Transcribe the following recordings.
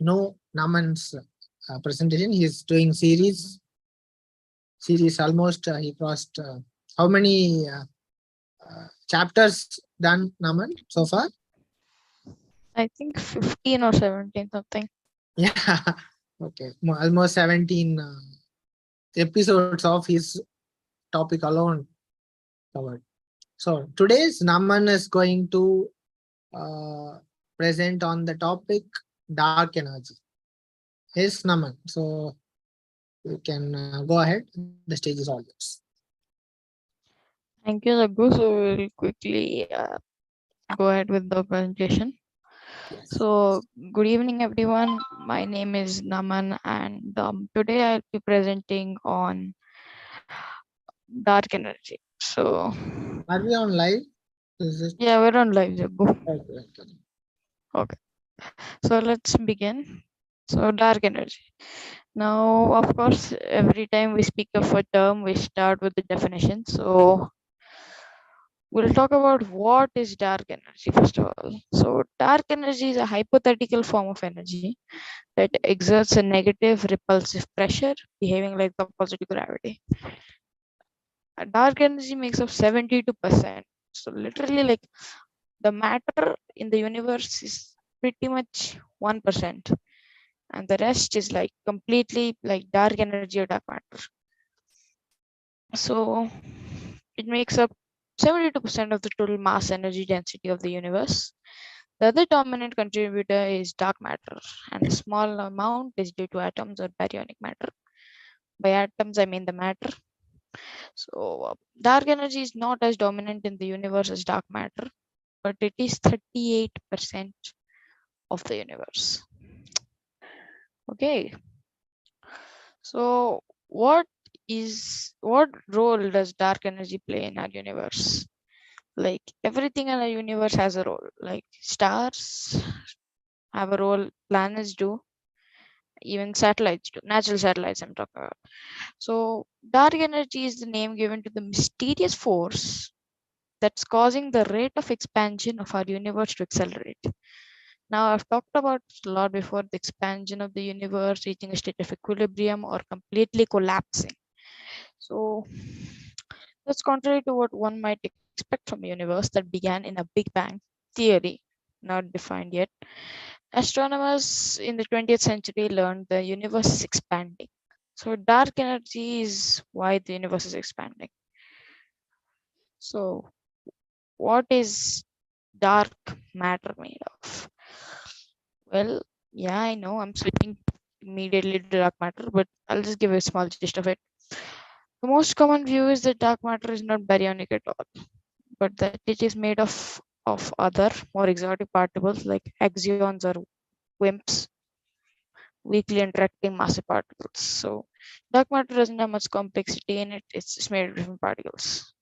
Naman's presentation. He is doing series almost. He crossed how many chapters done, Naman, so far? I think 15 or 17 something. Yeah, okay, almost 17 episodes of his topic alone covered. So today's Naman is going to uh, present on the topic dark energy. Yes, Naman. So you can go ahead. The stage is all yours. Thank you, Raghu. So we'll quickly go ahead with the presentation. Yes. So good evening, everyone. My name is Naman, and today I'll be presenting on dark energy. So Are we on live? Is it? yeah, we're on live, Raghu. Okay, okay. Okay. So let's begin. So dark energy. Now, of course, every time we speak of a term, we start with the definition. So we'll talk about what is dark energy first of all. So dark energy is a hypothetical form of energy that exerts a negative repulsive pressure behaving like the opposite to gravity. Dark energy makes up 72%. So literally like the matter in the universe is pretty much 1%. And the rest is like completely like dark energy or dark matter. So it makes up 72% of the total mass energy density of the universe. The other dominant contributor is dark matter, and a small amount is due to atoms or baryonic matter. By atoms, I mean the matter. So, dark energy is not as dominant in the universe as dark matter, but it is 38% of the universe. Okay, so what role does dark energy play in our universe? Like everything in our universe has a role. Like stars have a role, planets do, even satellites do, natural satellites I'm talking about. So dark energy is the name given to the mysterious force that's causing the rate of expansion of our universe to accelerate. Now, I've talked about a lot before the expansion of the universe reaching a state of equilibrium or completely collapsing. So, that's contrary to what one might expect from a universe that began in a Big Bang theory, not defined yet. Astronomers in the 20th century learned the universe is expanding. So, dark energy is why the universe is expanding. So, what is dark matter made of? Well, yeah, I know I'm switching immediately to dark matter, but I'll just give a small gist of it. The most common view is that dark matter is not baryonic at all, but that it is made of other more exotic particles like axions or WIMPs, weakly interacting massive particles. So dark matter doesn't have much complexity in it. It's just made of different particles.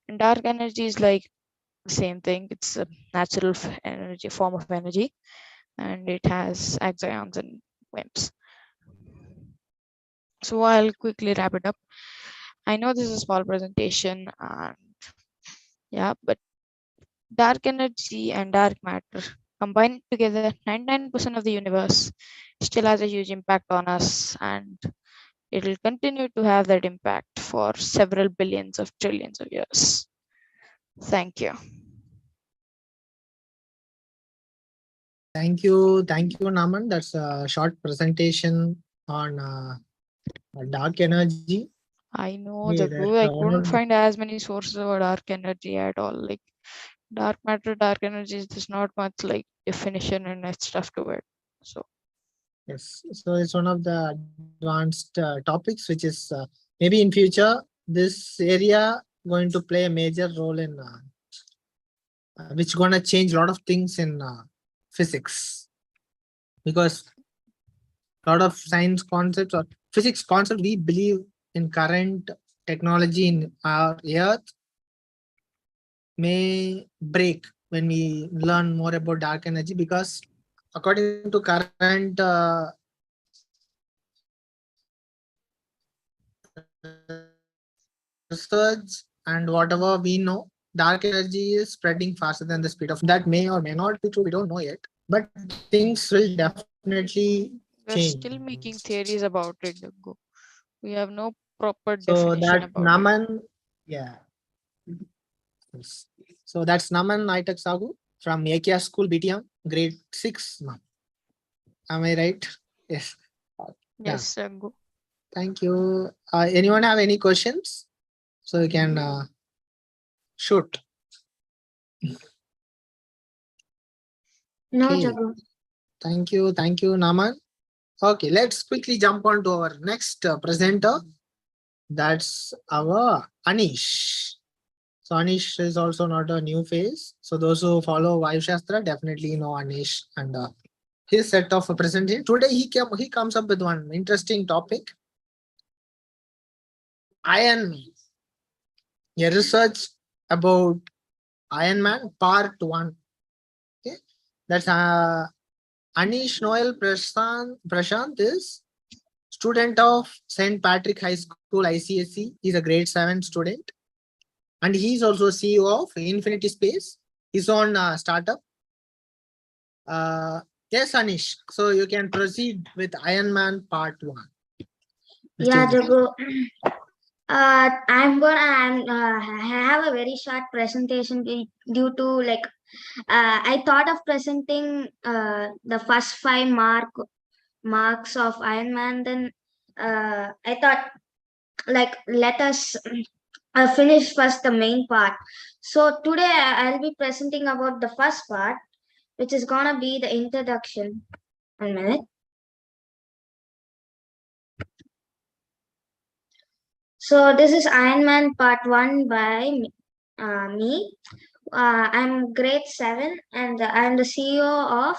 And dark energy is like the same thing. It's a natural energy form of energy, and it has axions and WIMPs. So I'll quickly wrap it up. I know this is a small presentation, and yeah, but dark energy and dark matter combined together, 99% of the universe still has a huge impact on us, and it will continue to have that impact for several billions of trillions of years. Thank you. Thank you, Naman. That's a short presentation on dark energy. I know, Hey, that's Jagu, I one couldn't of the find as many sources of dark energy at all. Like dark matter, dark energy, there's not much like definition and stuff to it. So yes. So it's one of the advanced topics, which is maybe in future this area going to play a major role in which gonna change a lot of things in physics because a lot of science concepts or physics concept we believe in current technology in our earth may break when we learn more about dark energy because according to current research and whatever we know, dark energy is spreading faster than the speed of that may or may not be true. We don't know yet. but things will definitely We're change. still making theories about it, Gaggu. We have no proper So definition that about it. Naman, yeah. Yes. So that's Naman Naitak Sagu from Akia School, BTM, grade 6 now. Am I right? Yes. Yeah. Yes, Gaggu. Thank you. Anyone have any questions? So you can shoot. No, Okay. Jagu. Thank you. Thank you, Naman. Okay, let's quickly jump on to our next presenter. That's our Anish. So Anish is also not a new face. So those who follow Vaayusastra definitely know Anish and his set of presentation. Today he comes up with one interesting topic. Iron Man. A research about Iron Man Part 1. Okay. That's Anish Noel Prashant is student of St. Patrick High School ICSE. He's a grade 7 student. And he's also CEO of Infinity Space. He's on startup. Yes, Anish. So you can proceed with Iron Man Part 1. Yeah, Jagu. I have a very short presentation due to like I thought of presenting the first 5 marks of Iron Man. Then I thought like let us finish first the main part. So today I'll be presenting about the first part, which is gonna be the introduction. 1 minute. So this is Iron Man Part 1 by me. I'm grade 7 and I'm the CEO of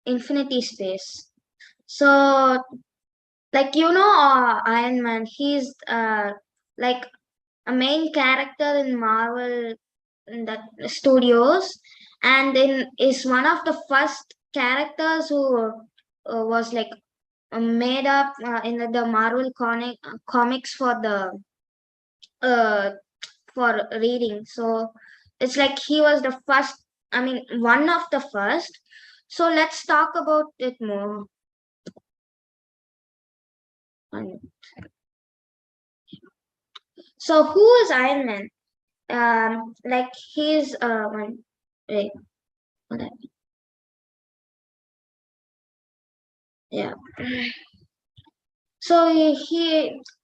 Infinity Space. So, like Iron Man, he's like a main character in Marvel in the studios, and then is one of the first characters who was like made up in the Marvel comics uh, for reading. So it's like he was the first, I mean, one of the first. So let's talk about it more. So who is Iron Man? Like he's one. Wait, hold on. Yeah. So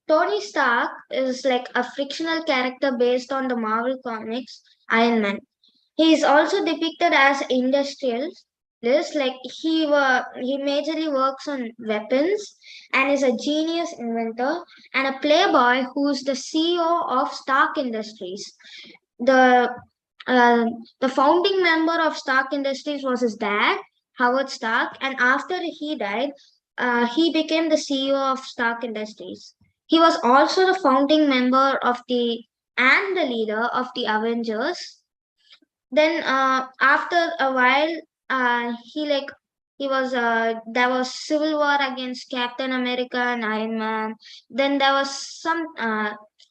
Tony Stark is like a fictional character based on the Marvel comics Iron Man. He is also depicted as industrialist, like he majorly works on weapons and is a genius inventor and a playboy who's the CEO of Stark Industries. The uh, the founding member of Stark Industries was his dad, Howard Stark, and after he died, he became the CEO of Stark Industries. He was also the founding member of and the leader of the Avengers. Then after a while, he was there was civil war against Captain America and Iron Man. Then there was some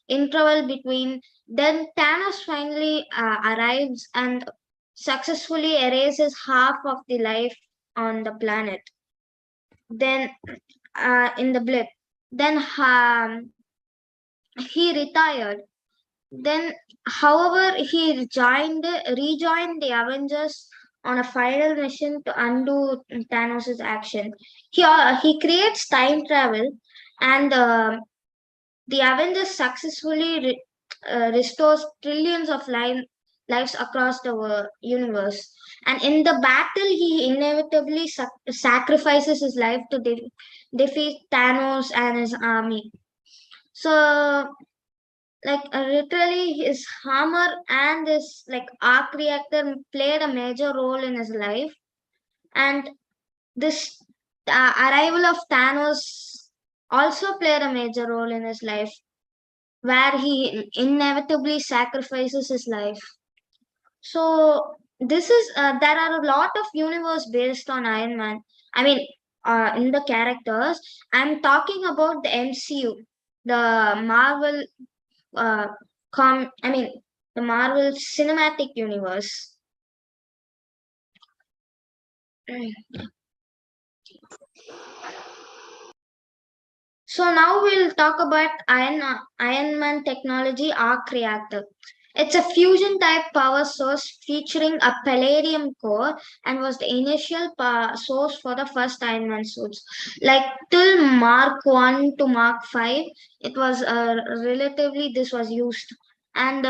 interval between. Then Thanos finally arrives and successfully erases half of the life on the planet. Then in the blip, then he retired. Then, however, he rejoined the Avengers on a final mission to undo Thanos' action. He creates time travel, and the Avengers successfully restores trillions of lives across the universe. And in the battle, he inevitably sacrifices his life to defeat Thanos and his army. So like literally his hammer and his like arc reactor played a major role in his life, and this arrival of Thanos also played a major role in his life, where he inevitably sacrifices his life. So this is there are a lot of universe based on Iron Man. I mean, in the characters, I'm talking about the MCU, the Marvel uh, I mean, the Marvel Cinematic Universe. So now we'll talk about Iron Man technology arc reactor. It's a fusion type power source featuring a palladium core and was the initial source for the first Iron Man suits. Like till Mark 1 to Mark 5, it was relatively this was used. And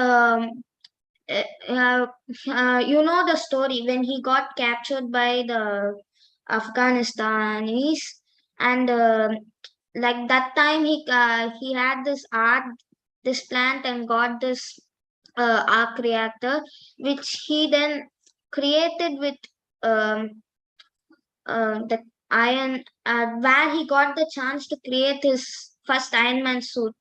you know the story when he got captured by the Afghanistanis, and like that time he had this plant and got this arc reactor, which he then created with the iron, where he got the chance to create his first Iron Man suit.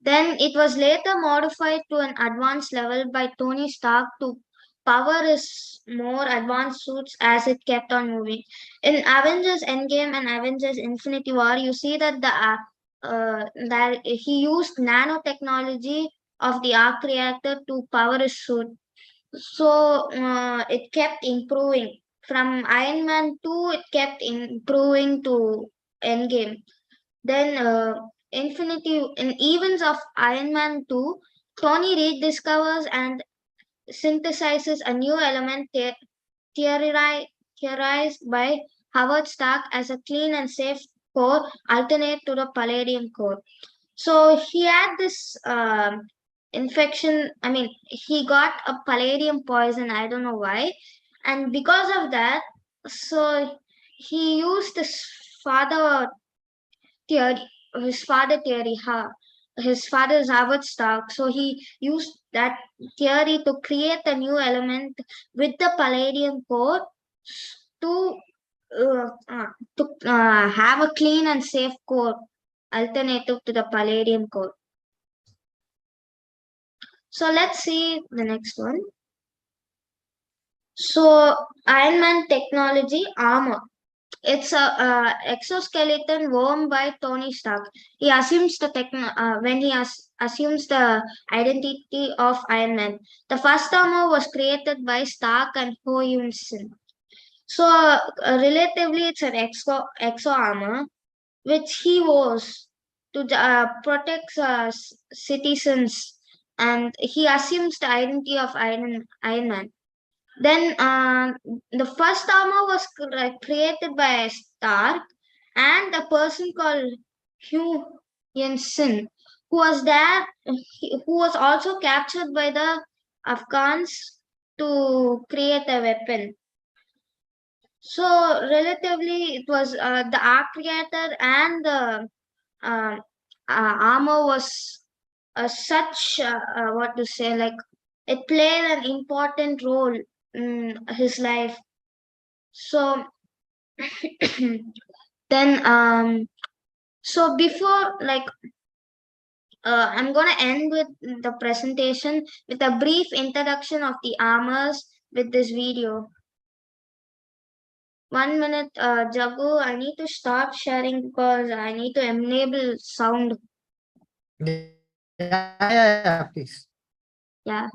Then it was later modified to an advanced level by Tony Stark to power his more advanced suits as it kept on moving. In Avengers Endgame and Avengers Infinity War, you see that that he used nanotechnology of the arc reactor to power his suit. So it kept improving. From Iron Man 2, it kept improving to Endgame. Then in events of Iron Man 2, Tony rediscovers and synthesizes a new element theorized by Howard Stark as a clean and safe core alternate to the palladium core. So he had this infection. I mean, he got a palladium poison. I don't know why. And because of that, so he used this theory, his father is Howard Stark, so he used that theory to create a new element with the palladium core to have a clean and safe core alternative to the palladium core. So let's see the next one. So Iron Man technology armor. It's a exoskeleton worn by Tony Stark. He assumes when he assumes the identity of Iron Man. The first armor was created by Stark and Ho Yun Sin. So relatively, it's an exo armor which he wears to protect citizens, and he assumes the identity of Iron Man. Then the first armor was created by Stark and a person called Hugh Jensen, who was there, who was also captured by the Afghans to create a weapon. So relatively, it was the arc reactor and the armor was such what to say, like it played an important role in his life. So then so before, like I'm gonna end with the presentation with a brief introduction of the armors with this video. 1 minute, Jagu, I need to stop sharing because I need to enable sound. Yeah, please. Yeah.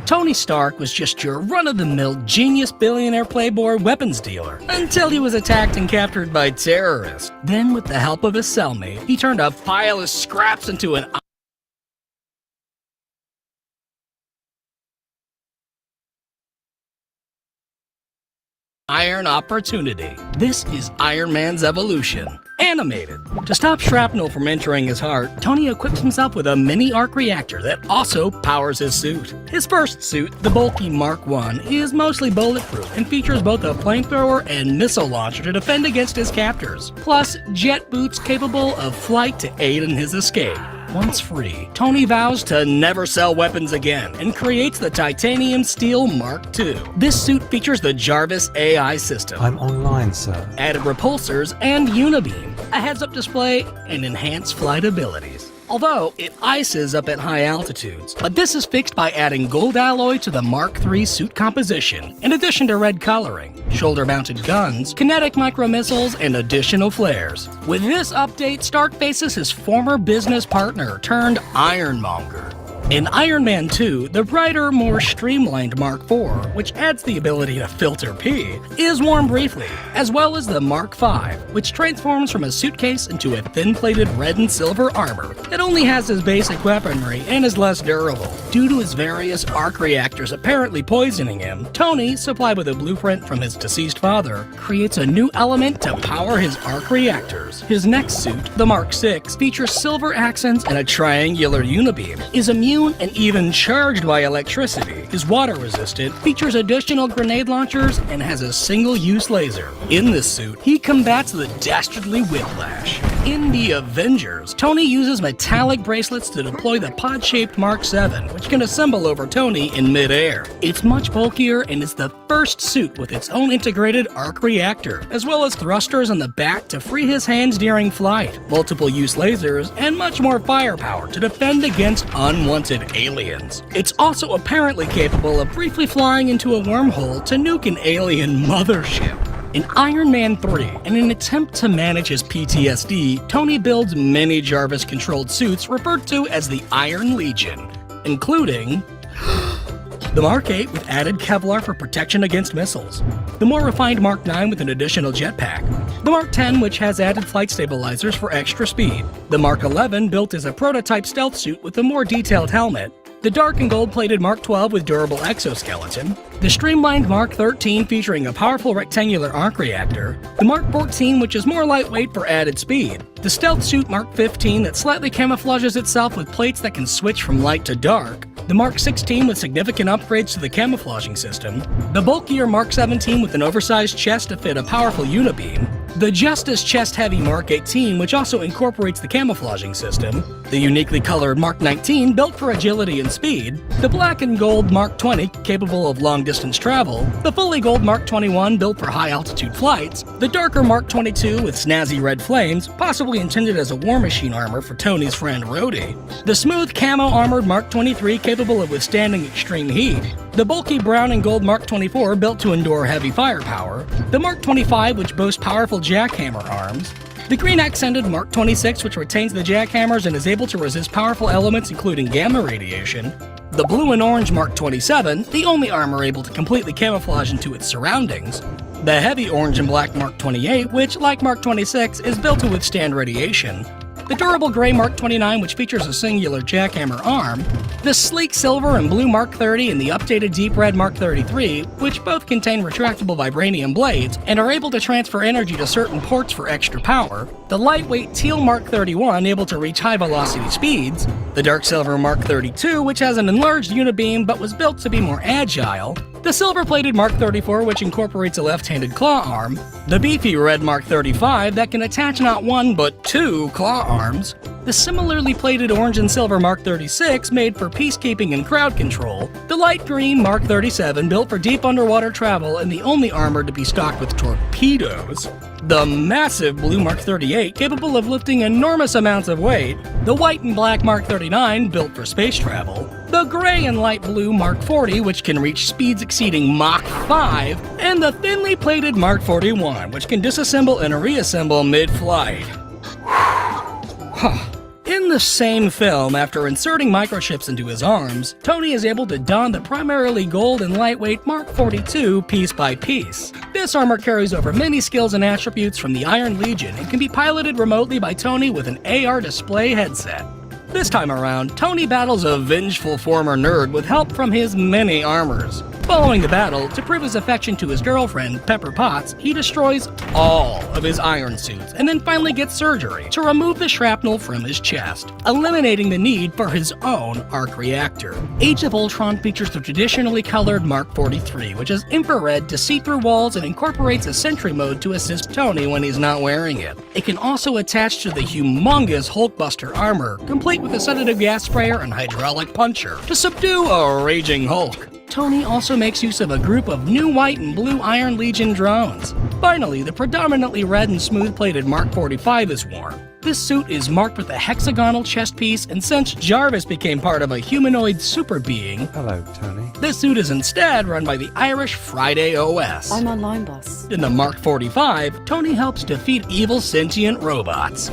Tony Stark was just your run-of-the-mill genius billionaire playboy weapons dealer until he was attacked and captured by terrorists. Then, with the help of his cellmate, he turned a pile of scraps into an iron opportunity. This is Iron Man's evolution. Animated. To stop shrapnel from entering his heart, Tony equips himself with a mini arc reactor that also powers his suit. His first suit, the bulky Mark I, is mostly bulletproof and features both a flamethrower and missile launcher to defend against his captors, plus jet boots capable of flight to aid in his escape. Once free, Tony vows to never sell weapons again and creates the Titanium Steel Mark II. This suit features the Jarvis AI system, I'm online, sir. added repulsors and unibeam, a heads-up display, and enhanced flight abilities. Although it ices up at high altitudes, but this is fixed by adding gold alloy to the Mark III suit composition, in addition to red coloring, shoulder-mounted guns, kinetic micro-missiles, and additional flares. With this update, Stark faces his former business partner turned Ironmonger. In Iron Man 2, the brighter, more streamlined Mark IV, which adds the ability to filter P, is worn briefly, as well as the Mark V, which transforms from a suitcase into a thin-plated red and silver armor that only has his basic weaponry and is less durable. Due to his various arc reactors apparently poisoning him, Tony, supplied with a blueprint from his deceased father, creates a new element to power his arc reactors. His next suit, the Mark VI, features silver accents and a triangular unibeam, is immune and even charged by electricity, is water-resistant, features additional grenade launchers, and has a single-use laser. In this suit, he combats the dastardly Whiplash. In the Avengers, Tony uses metallic bracelets to deploy the pod-shaped Mark VII, which can assemble over Tony in mid-air. It's much bulkier and is the first suit with its own integrated arc reactor, as well as thrusters on the back to free his hands during flight, multiple-use lasers, and much more firepower to defend against unwanted aliens. It's also apparently capable of briefly flying into a wormhole to nuke an alien mothership. In Iron Man 3, in an attempt to manage his PTSD, Tony builds many Jarvis-controlled suits referred to as the Iron Legion, including the Mark 8 with added Kevlar for protection against missiles, the more refined Mark 9 with an additional jetpack, the Mark 10 which has added flight stabilizers for extra speed, the Mark 11 built as a prototype stealth suit with a more detailed helmet, the dark and gold-plated Mark 12 with durable exoskeleton, the streamlined Mark 13 featuring a powerful rectangular arc reactor, the Mark 14 which is more lightweight for added speed, the stealth suit Mark 15 that slightly camouflages itself with plates that can switch from light to dark, the Mark 16 with significant upgrades to the camouflaging system, the bulkier Mark 17 with an oversized chest to fit a powerful unibeam, the just as chest-heavy Mark 18 which also incorporates the camouflaging system, the uniquely colored Mark 19 built for agility and speed, the black and gold Mark 20 capable of long-distance travel, the fully gold Mark 21 built for high-altitude flights, the darker Mark 22 with snazzy red flames, possibly intended as a war machine armor for Tony's friend Rhodey, the smooth camo-armored Mark 23 capable of withstanding extreme heat, the bulky brown and gold Mark 24 built to endure heavy firepower, the Mark 25 which boasts powerful jackhammer arms, the green accented Mark 26 which retains the jackhammers and is able to resist powerful elements including gamma radiation, the blue and orange Mark 27, the only armor able to completely camouflage into its surroundings, the heavy orange and black Mark 28 which, like Mark 26, is built to withstand radiation, the durable gray Mark 29 which features a singular jackhammer arm, the sleek silver and blue Mark 30 and the updated deep red Mark 33, which both contain retractable vibranium blades and are able to transfer energy to certain ports for extra power, the lightweight teal Mark 31 able to reach high velocity speeds, the dark silver Mark 32 which has an enlarged unibeam but was built to be more agile, the silver-plated Mark 34 which incorporates a left-handed claw arm, the beefy red Mark 35 that can attach not one but two claw arms, the similarly plated orange and silver Mark 36 made for peacekeeping and crowd control, the light green Mark 37 built for deep underwater travel and the only armor to be stocked with torpedoes, the massive blue Mark 38 capable of lifting enormous amounts of weight, the white and black Mark 39 built for space travel, the gray and light blue Mark 40 which can reach speeds exceeding Mach 5, and the thinly plated Mark 41 which can disassemble and reassemble mid-flight. In the same film, after inserting microchips into his arms, Tony is able to don the primarily gold and lightweight Mark 42 piece by piece. This armor carries over many skills and attributes from the Iron Legion and can be piloted remotely by Tony with an AR display headset. This time around, Tony battles a vengeful former nerd with help from his many armors. Following the battle, to prove his affection to his girlfriend, Pepper Potts, he destroys all of his iron suits and then finally gets surgery to remove the shrapnel from his chest, eliminating the need for his own arc reactor. Age of Ultron features the traditionally colored Mark 43, which is infrared to see through walls and incorporates a sentry mode to assist Tony when he's not wearing it. It can also attach to the humongous Hulkbuster armor, complete with a sedative gas sprayer and hydraulic puncher to subdue a raging Hulk. Tony also makes use of a group of new white and blue Iron Legion drones. Finally, the predominantly red and smooth-plated Mark 45 is worn. This suit is marked with a hexagonal chest piece, and since Jarvis became part of a humanoid super being, Hello, Tony. this suit is instead run by the Irish Friday OS. I'm online, boss. In the Mark 45, Tony helps defeat evil sentient robots,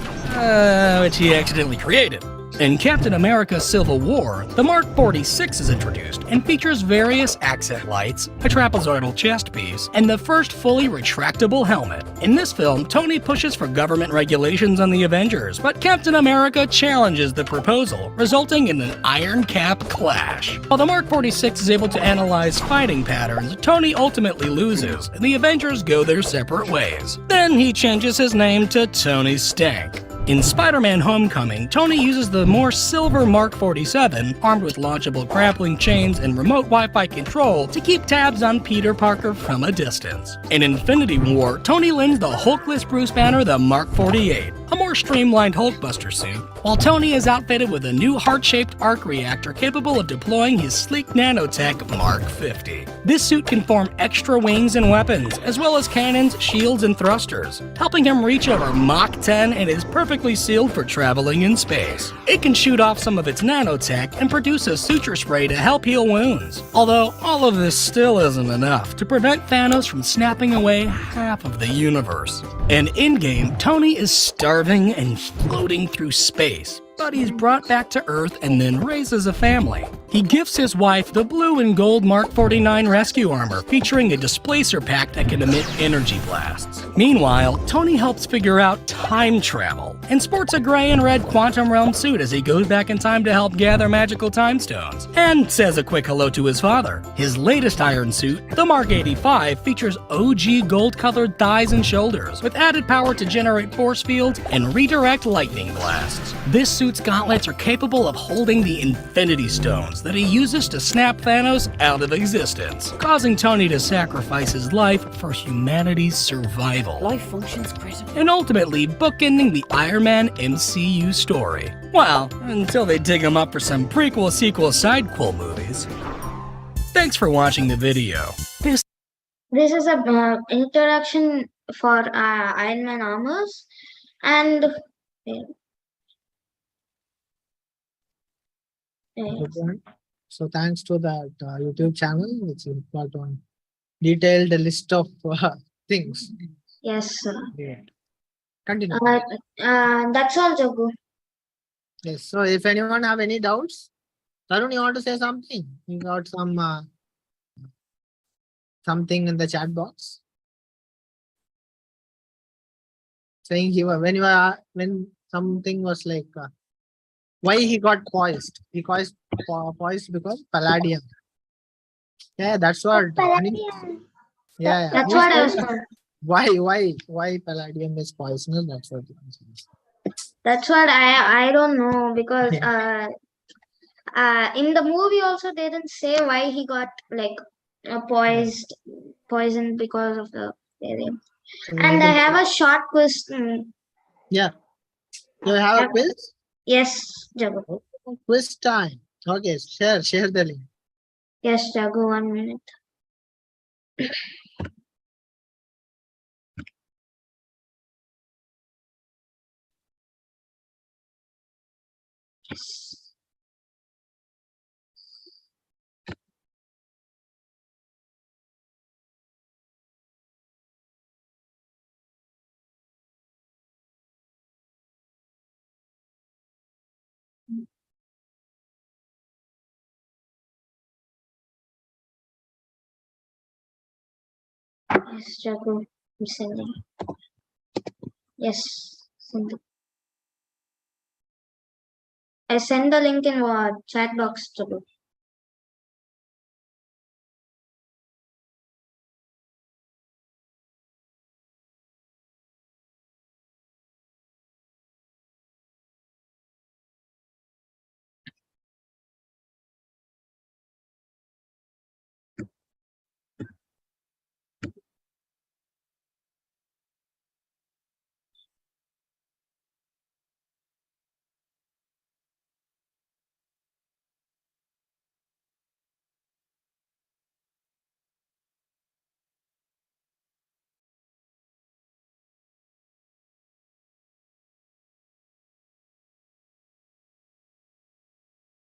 which he accidentally created. In Captain America Civil War, the Mark 46 is introduced and features various accent lights, a trapezoidal chest piece, and the first fully retractable helmet. In this film, Tony pushes for government regulations on the Avengers, but Captain America challenges the proposal, resulting in an Iron Cap clash. While the Mark 46 is able to analyze fighting patterns, Tony ultimately loses, and the Avengers go their separate ways. Then he changes his name to Tony Stank. In Spider-Man Homecoming, Tony uses the more silver Mark 47, armed with launchable grappling chains and remote Wi-Fi control, to keep tabs on Peter Parker from a distance. In Infinity War, Tony lends the Hulkless Bruce Banner the Mark 48, a more streamlined Hulkbuster suit, while Tony is outfitted with a new heart-shaped arc reactor capable of deploying his sleek nanotech Mark 50. This suit can form extra wings and weapons, as well as cannons, shields, and thrusters, helping him reach over Mach 10 and is perfectly sealed for traveling in space. It can shoot off some of its nanotech and produce a suture spray to help heal wounds, although all of this still isn't enough to prevent Thanos from snapping away half of the universe. And in-game, Tony is starving and floating through space, but he's brought back to Earth and then raises a family. He gifts his wife the blue and gold Mark 49 rescue armor, featuring a displacer pack that can emit energy blasts. Meanwhile, Tony helps figure out time travel and sports a gray and red quantum realm suit as he goes back in time to help gather magical time stones, and says a quick hello to his father. His latest iron suit, the Mark 85, features OG gold-colored thighs and shoulders, with added power to generate force fields and redirect lightning blasts. This suit's gauntlets are capable of holding the Infinity Stones that he uses to snap Thanos out of existence, causing Tony to sacrifice his life for humanity's survival. Life functions critical. And ultimately bookending the Iron Man MCU story. Well, until they dig him up for some prequel, sequel, sidequel movies. Thanks for watching the video. This is a introduction for Iron Man armors, and Good one. So thanks to that YouTube channel, which got on detailed list of things. yes, sir. Continue. That's all, Jagu. Yes. So if anyone have any doubts, Tarun, you want to say something? You got some something in the chat box saying when something was like why he got poised. He got poised because palladium. Yeah, that's what. Yeah. That's what I was told. Why palladium is poisonous? That's what. That's what I don't know, because in the movie also they didn't say why he got like poisoned because of the barium. And I have a short question. Yeah. Do you have a quiz? Yes, Jagu. Quiz time. Okay, share the link. Yes, Jagu, 1 minute. Yes. Yes, Jagu, I'm sending. Yes, send it. I send the link in chat box, Jagu.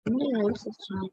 Somebody else is trying.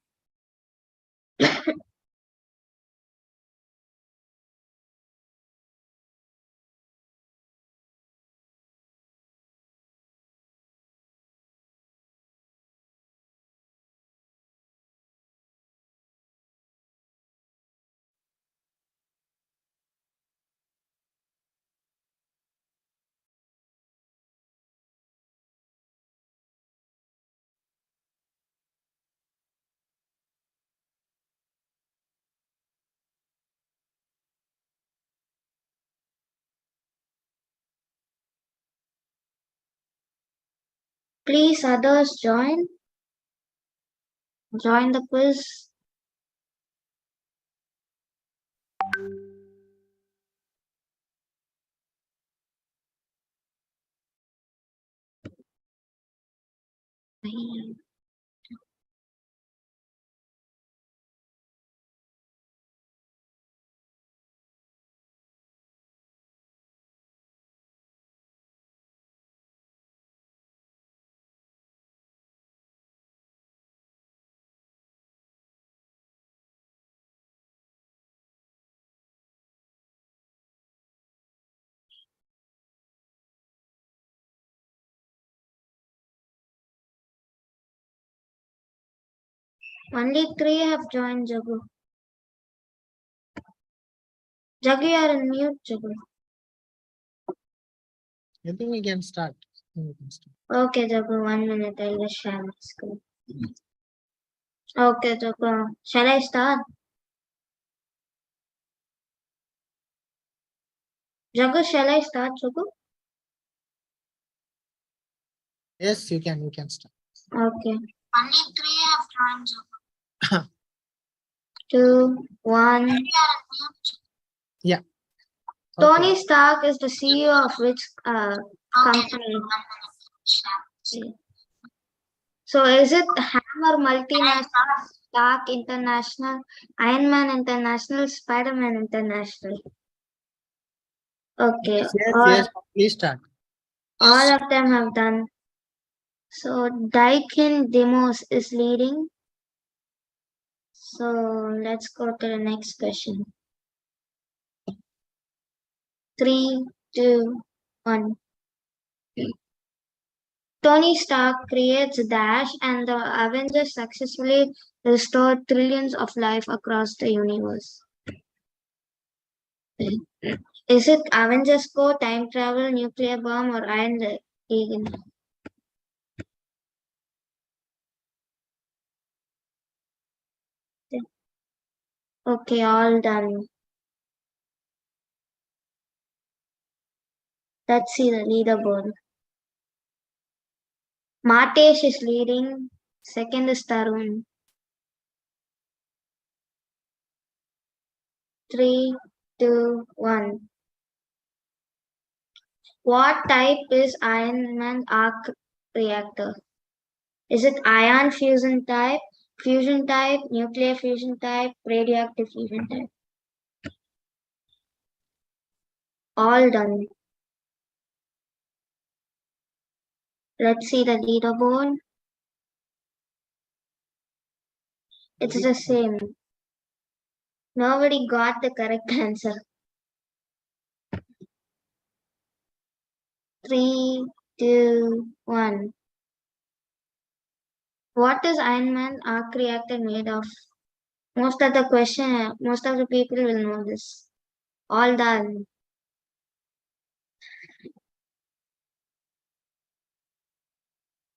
Please, others join. Join the quiz. Only 3 have joined, Jagu. Jagu, you are on mute, Jagu. I think we can start. Okay, Jagu, 1 minute. I'll just share my screen. Okay, Jagu. Shall I start? Jagu, shall I start, Jagu? Yes, you can start. Okay. Only 3 have joined, Jagu. 2, 1. Yeah. Tony Okay. Stark is the CEO of which company? So is it Hammer Multinational, Stark International, Iron Man International, Spider-Man International? Okay, Yes, please start. all of them have done. So Daikin Demos is leading. So let's go to the next question. 3, 2, 1. Tony Stark creates Dash and the Avengers successfully restore trillions of life across the universe. Is it Avengers Core, time travel, nuclear bomb, or Iron Eagle? Okay, all done. Let's see the leaderboard. Matesh is leading. Second is Tarun. 3, 2, 1. What type is Iron Man arc reactor? Is it ion fusion type, nuclear fusion type, radioactive fusion type? All done. Let's see the leaderboard. It's the same. Nobody got the correct answer. 3, 2, 1. What is Iron Man arc reactor made of? Most of the people will know this. All done.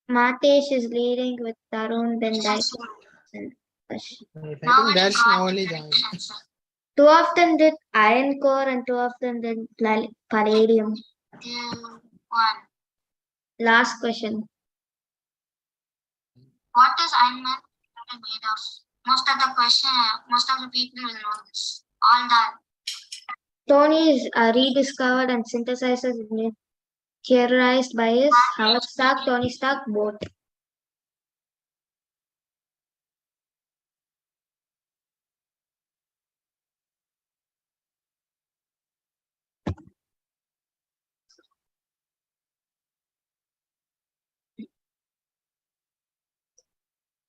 Matesh is leading with Tarun, then Daikon. I think that's only joined. 2 of them did iron core and 2 of them did palladium. 2, 1. Last question. What is Iron Man made of? Most of the people will know this. All done. Tony is rediscovered and synthesizes theorized by his Howard Stark, Tony Stark, both.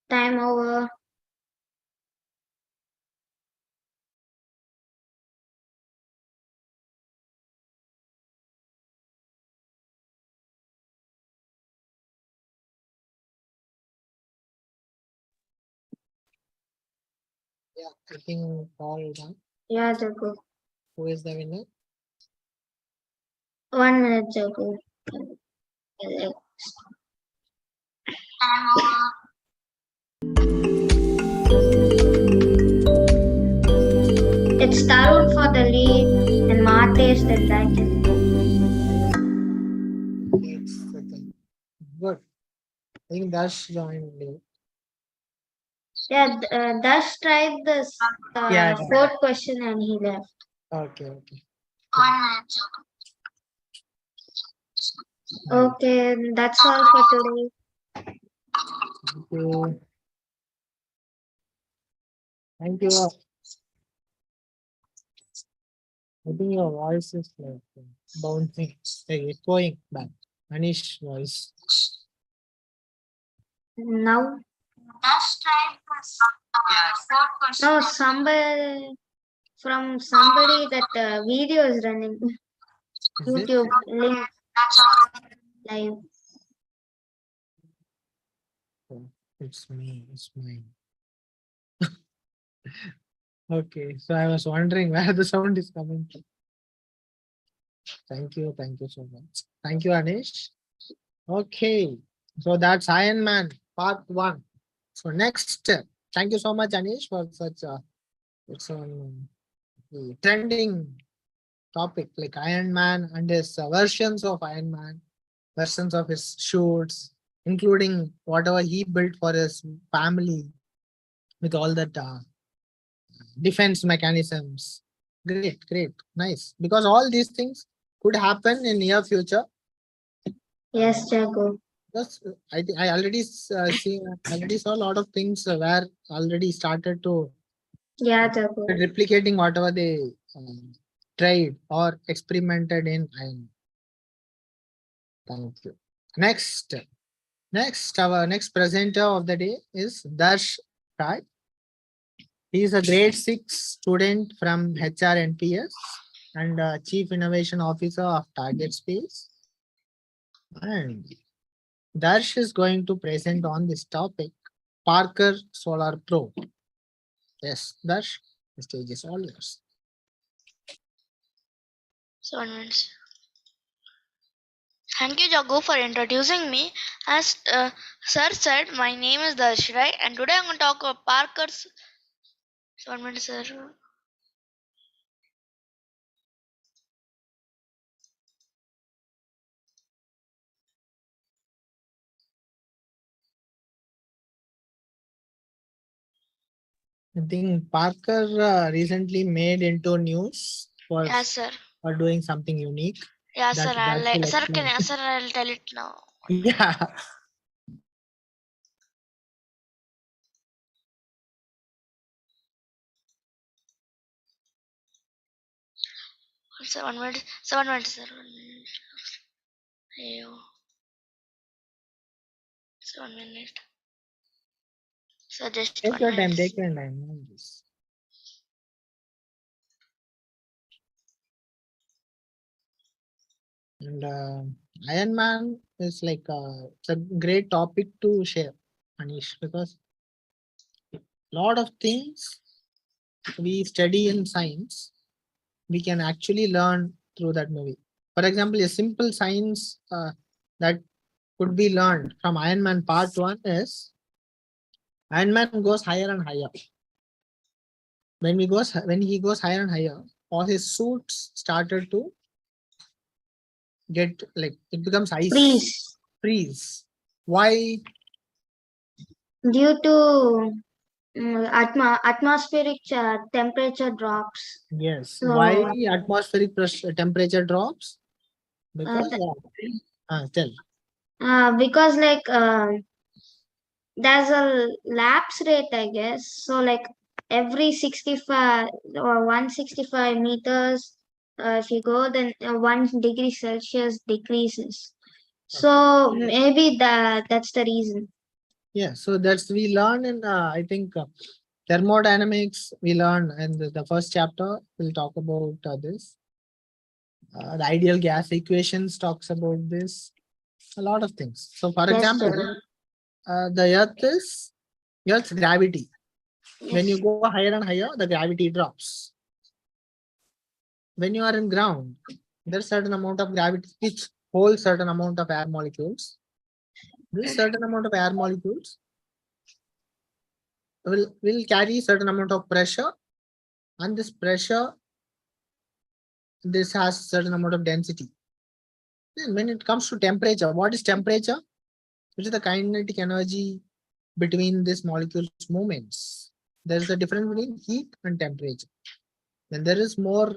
Time Time over. Yeah, I think all done. Yeah, Jagu. Who is the winner? 1 minute, Jagu. It's Tarun for the lead and Matesh the second. It's second. Good. I think Dash joined late. Yeah, Dash tried this Yeah. fourth question and he left. Okay, okay. Okay, that's all for today. Thank you. Thank you. I think your voice is like bouncing, like echoing back. Anish voice. Now, no, somebody that video is running. Is it? YouTube link live. Oh, it's me. It's mine. Okay, so I was wondering where the sound is coming from. Thank you so much. Thank you, Anish. Okay, so that's Iron Man part 1. So next, thank you so much, Anish, for such a trending topic like Iron Man and his versions of Iron Man, versions of his shoots, including whatever he built for his family with all that defense mechanisms. Great, great, nice. Because all these things could happen in near future. Yes, Jago. Because I think I already saw a lot of things where already started to Yeah, Jago. replicating whatever they tried or experimented in. And thank you. Next, our next presenter of the day is Darsh Rai. He is a grade 6 student from HRNPS and Chief Innovation Officer of Target Space. And Darsh is going to present on this topic, Parker Solar Pro. Yes, Darsh, the stage is all yours. So, 1 minute. Thank you, Jago, for introducing me. As Sir said, my name is Darshirai, and today I'm going to talk about Parker's. So, 1 minute, sir. I think Parker recently made into news for, Yes, sir. for doing something unique. Yeah, That- sir. that will Sir, explain. sir, I'll tell it now. Yeah. So, 1 minute. So, 1 minute, sir. 1 minute. Ayo. So, 1 minute. So, just Take 1 your minute. time, take your time. No worries. And Iron Man is like it's a great topic to share, Anish, because a lot of things we study in science, we can actually learn through that movie. For example, a simple science that could be learned from Iron Man Part 1 is Iron Man goes higher and higher. When he goes higher and higher, all his suits started to get like it becomes ice. Freeze. Why? Due to atmospheric temperature drops. Yes. So, Why atmospheric pressure temperature drops? Because tell. because like there's a lapse rate, I guess. So like every 65 or 165 meters, if you go, then 1 degree Celsius decreases. So maybe that's the reason. Yeah, so that's we learn in I think thermodynamics. We learn in the first chapter. We'll talk about this. The ideal gas equations talks about this. A lot of things. So, for Yes, example, Jagu. the Earth's gravity. When you Yes. go higher and higher, the gravity drops. When you are in ground, there's certain amount of gravity which holds certain amount of air molecules. This certain amount of air molecules will carry certain amount of pressure, and this pressure, this has certain amount of density. Then when it comes to temperature, what is temperature? Which is the kinetic energy between these molecules movements. There is a difference between heat and temperature. When there is more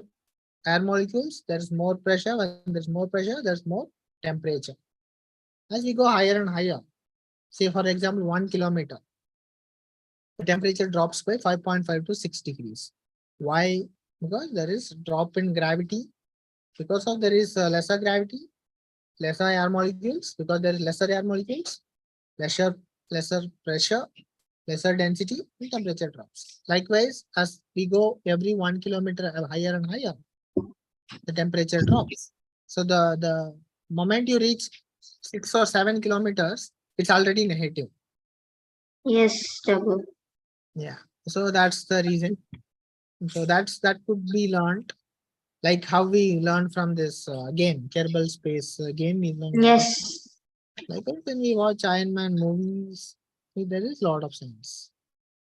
air molecules, there is more pressure. When there's more pressure, there's more temperature. As we go higher and higher, say for example 1 kilometer, the temperature drops by 5.5 to 6 degrees. Why? Because there is drop in gravity. Because of there is lesser gravity, lesser air molecules. Because there is lesser air molecules, lesser pressure, lesser density, and temperature drops. Likewise, as we go every 1 kilometer higher and higher, the temperature drops. So the moment you reach 6 or 7 kilometers, it's already negative. Yes, Jagu. Yeah. So that's the reason. So that could be learned, like how we learn from this game, Kerbal Space game. We learn Yes. like when we watch Iron Man movies, there is a lot of sense.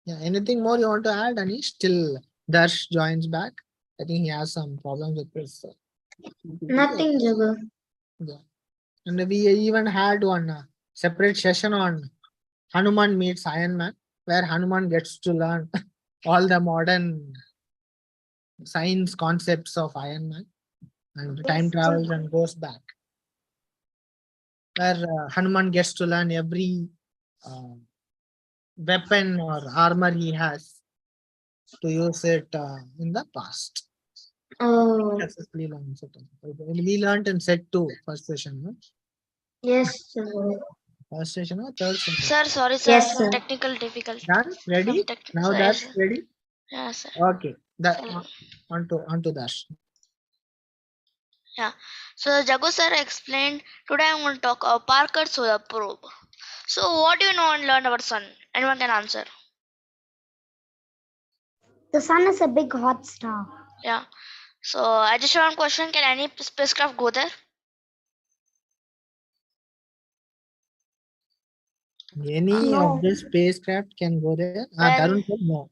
Yeah. Anything more you want to add, Anish? Till Darsh joins back. I think he has some problems with this. Nothing, Jagu. Yeah. And we even had one separate session on Hanuman meets Iron Man, where Hanuman gets to learn all the modern science concepts of Iron Man and time Yes, travels Jagu. and goes back. Where Hanuman gets to learn every uh, weapon or armor he has to use it in the past. Oh, Successfully learns it. We learned in set 2, first session. No? yes, Jagu. First session or third session? Sir, sorry, sir. Yes, Some sir. technical difficulty. Done? Ready? Now Yes, that's ready? yeah, sir. Okay. That Sir. onto that. Yeah. So Jagu sir explained. Today I'm going to talk about Parker Solar Probe. So what do you know and learn about sun? Anyone can answer. The sun is a big hot star. Yeah. So I just have one question. Can any spacecraft go there? Any No. of this spacecraft can go there. Well, Tarun said no.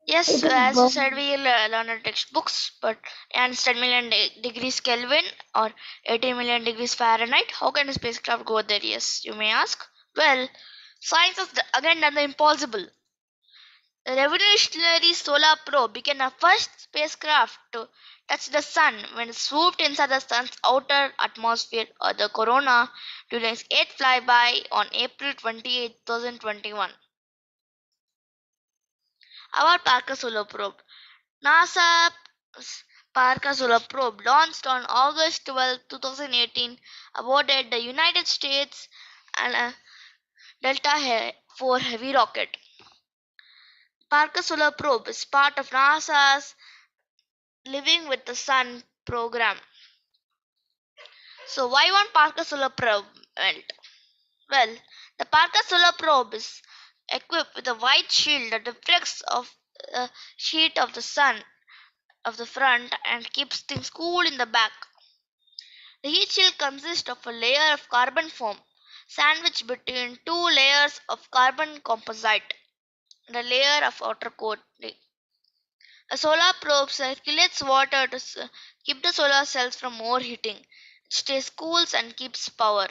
yes, It is as you burn. said, we'll learn in textbooks, but and 10 million degrees Kelvin or 18 million degrees Fahrenheit, how can a spacecraft go there? Yes, you may ask. Well, science has again done the impossible. The revolutionary solar probe became the first spacecraft to touch the sun when it swooped inside the sun's outer atmosphere or the corona during its 8th flyby on April 28, 2021. Our Parker Solar Probe. NASA's Parker Solar Probe launched on August 12, 2018 aboard the United States and a Delta IV Heavy rocket. Parker Solar Probe is part of NASA's Living with the Sun program. So, why one Parker Solar Probe? Well, the Parker Solar Probe is equipped with a white shield that reflects off the sheet of the sun of the front and keeps things cool in the back. The heat shield consists of a layer of carbon foam sandwiched between two layers of carbon composite and a layer of outer coating. A solar probe circulates water to keep the solar cells from overheating. It stays cool and keeps power.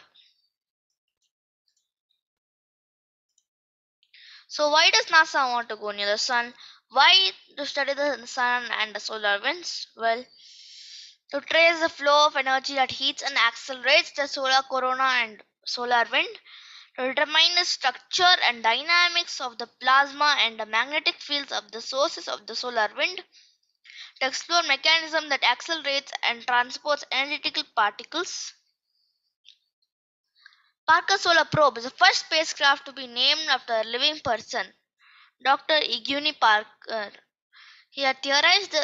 So why does NASA want to go near the sun? Why to study the sun and the solar winds? Well, to trace the flow of energy that heats and accelerates the solar corona and solar wind, to determine the structure and dynamics of the plasma and the magnetic fields of the sources of the solar wind, to explore mechanism that accelerates and transports energetical particles, Parker Solar Probe is the first spacecraft to be named after a living person, Dr. Iguni Parker. He had theorized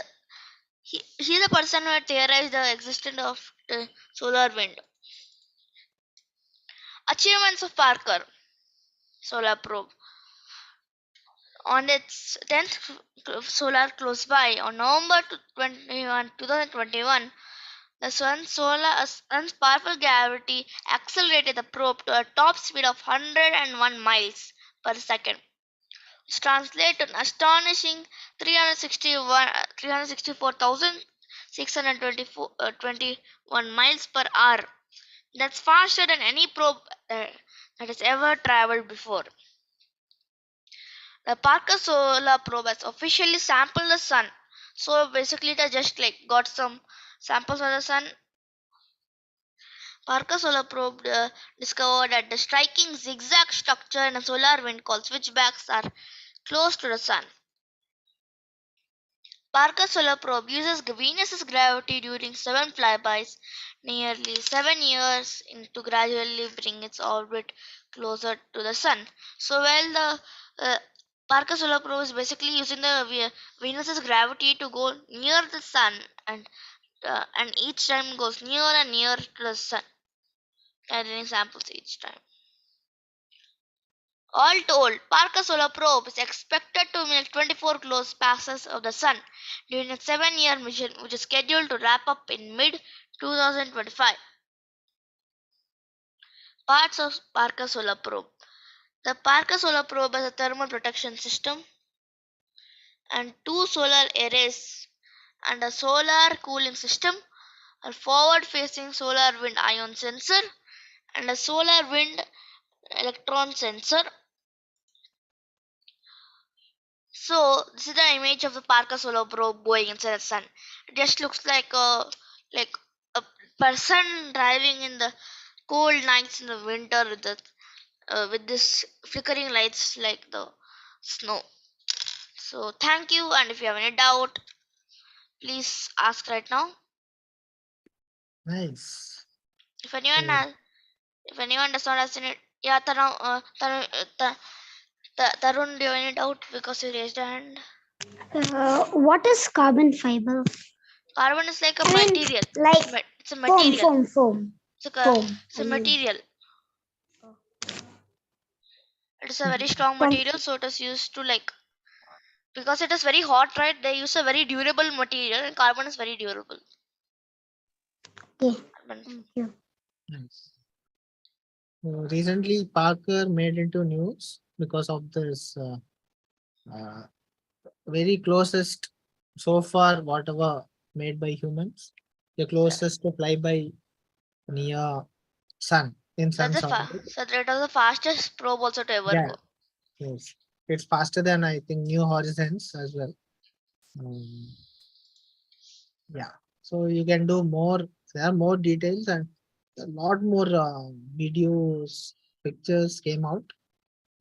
he's the person who had theorized the existence of the solar wind. Achievements of Parker Solar Probe. On its 10th solar close by, on November 21, 2021, the sun's powerful gravity accelerated the probe to a top speed of 101 miles per second, which translates to an astonishing 364,621 miles per hour. That's faster than any probe that has ever traveled before. The Parker Solar Probe has officially sampled the sun. So basically, they just like got some samples of the sun. Parker Solar Probe discovered that the striking zigzag structure in a solar wind called switchbacks are close to the sun. Parker Solar Probe uses Venus's gravity during 7 flybys, nearly 7 years, to gradually bring its orbit closer to the sun. So while the Parker Solar Probe is basically using the Venus's gravity to go near the sun, and each time goes nearer and nearer to the sun, carrying samples each time. All told, Parker Solar Probe is expected to make 24 close passes of the sun during a 7-year mission, which is scheduled to wrap up in mid-2025. Parts of Parker Solar Probe. The Parker Solar Probe has a thermal protection system and 2 solar arrays and a solar cooling system, a forward-facing solar wind ion sensor, and a solar wind electron sensor. So this is the image of the Parker Solar Probe going inside the sun. It just looks like a person driving in the cold nights in the winter with this flickering lights like the snow. So thank you, and if you have any doubt, please ask right now. Nice. If anyone Mm. does not have any, yeah, Tarun, do you have any doubt because you raised a hand? What is carbon fiber? Carbon is like a I mean, material. like It's a material. foam. It's Foam. a material. It is a very strong material, so it is used to because it is very hot, right? They use a very durable material, and carbon is very durable. Okay. Carbon. Thank you. Nice. So recently, Parker made into news because of this very closest so far, whatever made by humans, the closest to flyby near sun in sun's orbit. So that was the fastest probe also to ever Yeah, go. yes, it's faster than I think New Horizons as well. Yeah, so you can do more. There are more details and a lot more videos, pictures came out.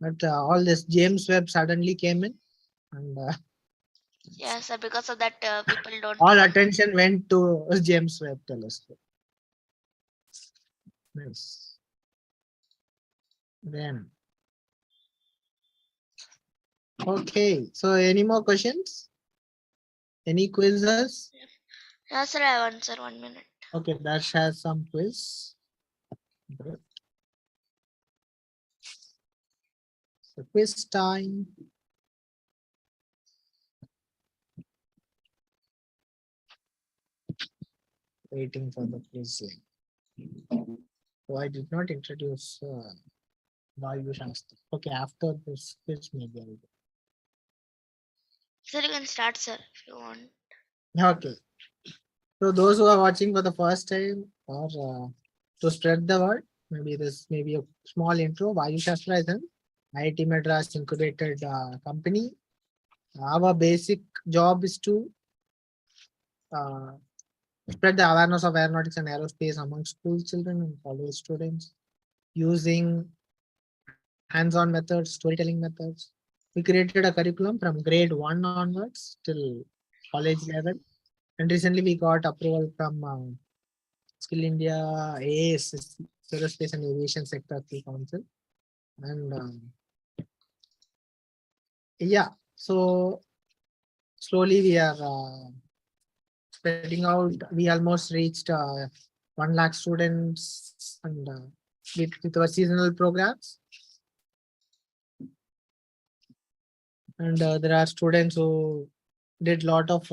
But all this James Webb suddenly came in, and Yeah, so because of that, people don't. all attention went to James Webb telescope. Nice. Then, okay. So, any more questions? Any quizzes? Yeah, sir, I have answer 1 minute. Okay, Dash has some quiz. Great. So, quiz time. Waiting for the quiz link. So I did not introduce Vaayusastra. Okay, after this quiz maybe I will. Sir, you can start, sir, if you want. Okay. So those who are watching for the first time or to spread the word, maybe this may be a small intro. Vaayusastra is an IIT Madras incubated company. Our basic job is to spread the awareness of aeronautics and aerospace among school children and college students using hands-on methods, storytelling methods. We created a curriculum from grade 1 onwards till college level. And recently we got approval from Skill India, AASC, Aerospace and Aviation Sector Council. And yeah, so slowly we are spreading out. We almost reached 1 lakh students and with our seasonal programs. And there are students who did lot of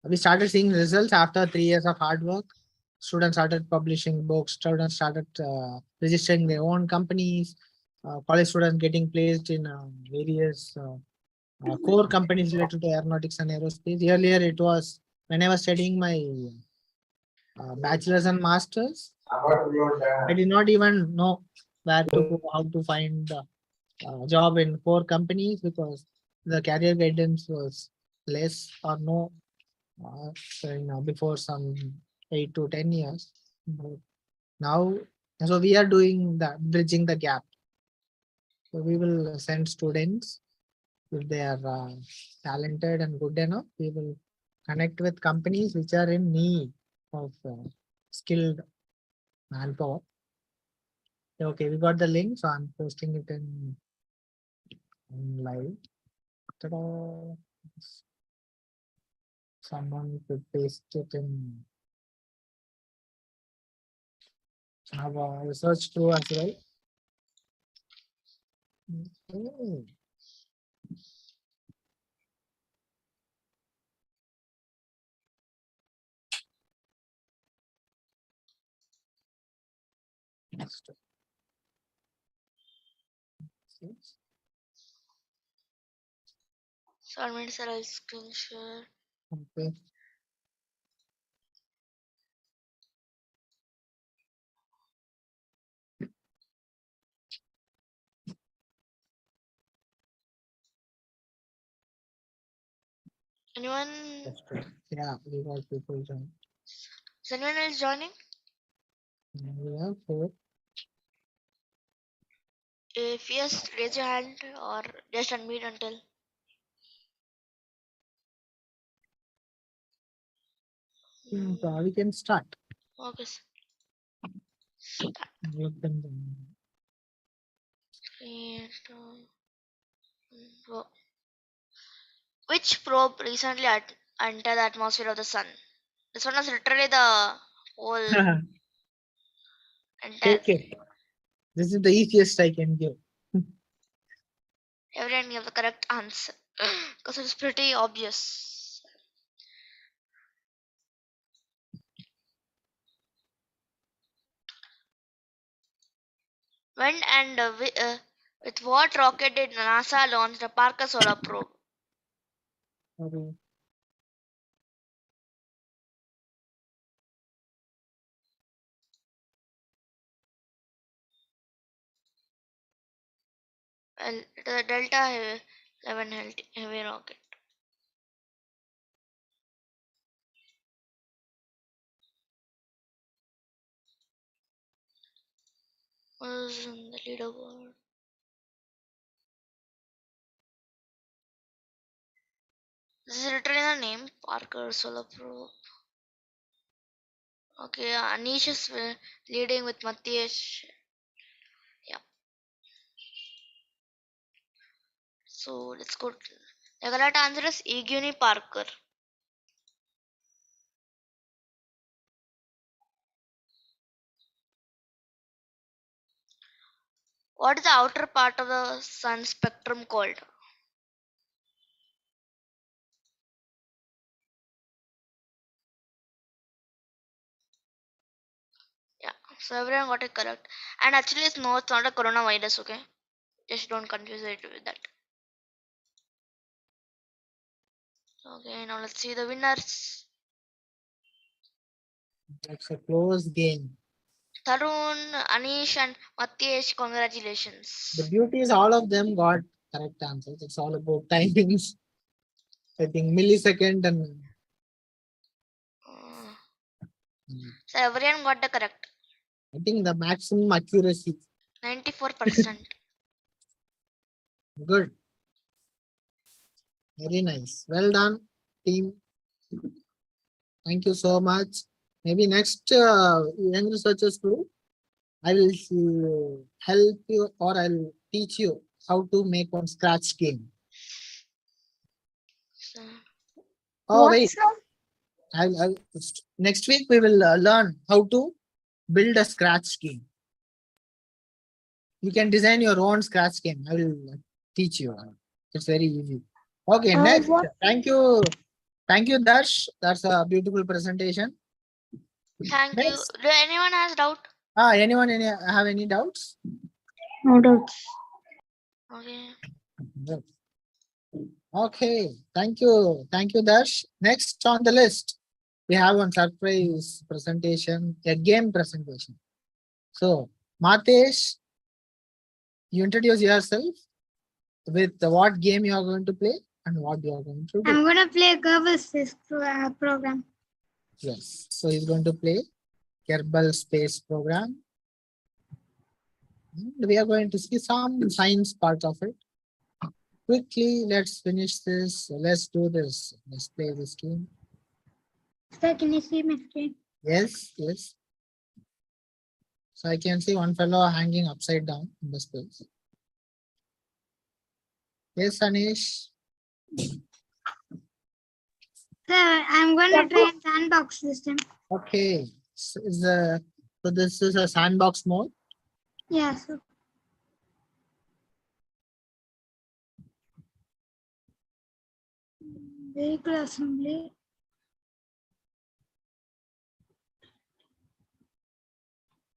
we started seeing results after 3 years of hard work. Students started publishing books, students started registering their own companies, college students getting placed in various core companies related to aeronautics and aerospace. Earlier it was when I was studying my bachelor's and master's, I did not even know where to go, how to find job in core companies because the career guidance was less or no before some 8 to 10 years. But now, so we are doing the bridging the gap. So we will send students if they are talented and good enough. We will connect with companies which are in need of skilled manpower. Okay, we got the link, so I'm posting it in live. Ta-da. Someone could paste it in our research crew as well. Okay. Next. So I'll screen share. Okay. Anyone? That's true. Yeah, we got people join. Is anyone else joining? We have 4. If yes, raise your hand or just unmute until. We can start. Okay. Let them join. 3, 2, 1, go. Which probe recently entered the atmosphere of the sun? This one was literally the whole entire. Take it. This is the easiest I can give. Everyone gave the correct answer because it's pretty obvious. When and with what rocket did NASA launch the Parker Solar Probe? Okay. Well, the Delta 11 heavy rocket. Was in the leaderboard. This is literally the name Parker Solar Probe. Okay, Anish is leading with Mathias. Yeah. So let's go. The correct answer is Eugene Parker. What is the outer part of the sun spectrum called? Yeah, so everyone got it correct. And actually, it's not a coronavirus, okay? Just don't confuse it with that. Okay, now let's see the winners. It's a close game. Tarun, Anish, and Mathias, The congratulations. beauty is all of them got correct answers. It's all about timings. I think millisecond and Uh, so everyone got the correct. I think the maximum accuracy. 94%. Good. Very nice. Well done, team. Thank you so much. Maybe next young researchers group, I will help you, or I'll teach you how to make one scratch game. So, Oh, What, wait. sir? Next week we will learn how to build a scratch game. You can design your own scratch game. I will teach you. It's very easy. Okay, next. What? Thank you. Thank you, Darsh. That's a beautiful presentation. thank you. Next. Do anyone has doubt? Anyone have any doubts? No doubts. Okay. No. Okay, thank you. Thank you, Darsh. Next on the list, we have one surprise presentation, a game presentation. So, Matesh, you introduce yourself with what game you are going to play and what you are going to do. I'm gonna play Kerbal Space program. Yes, so he's going to play Kerbal Space Program. And we are going to see some science part of it. Quickly, let's finish this. Let's do this. Let's play this game. Sir, can you see my screen? Yes, yes. So I can see one fellow hanging upside down in the space. Yes, Anish. Sir, I'm gonna try and sandbox this time. Okay. So this is a sandbox mode. Yeah, sir. Vehicle assembly.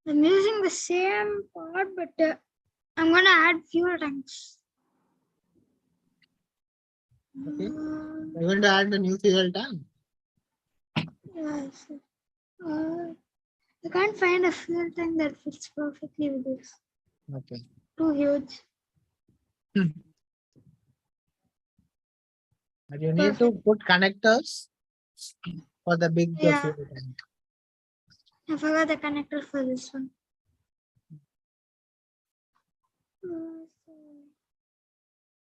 I'm using the same part, but I'm gonna add fuel tanks. Okay. We're going to add the new fuel tank. Yes. I can't find a fuel tank that fits perfectly with this. Okay. Too huge. But you need to put connectors for the big Yeah. fuel tank. I forgot the connector for this one.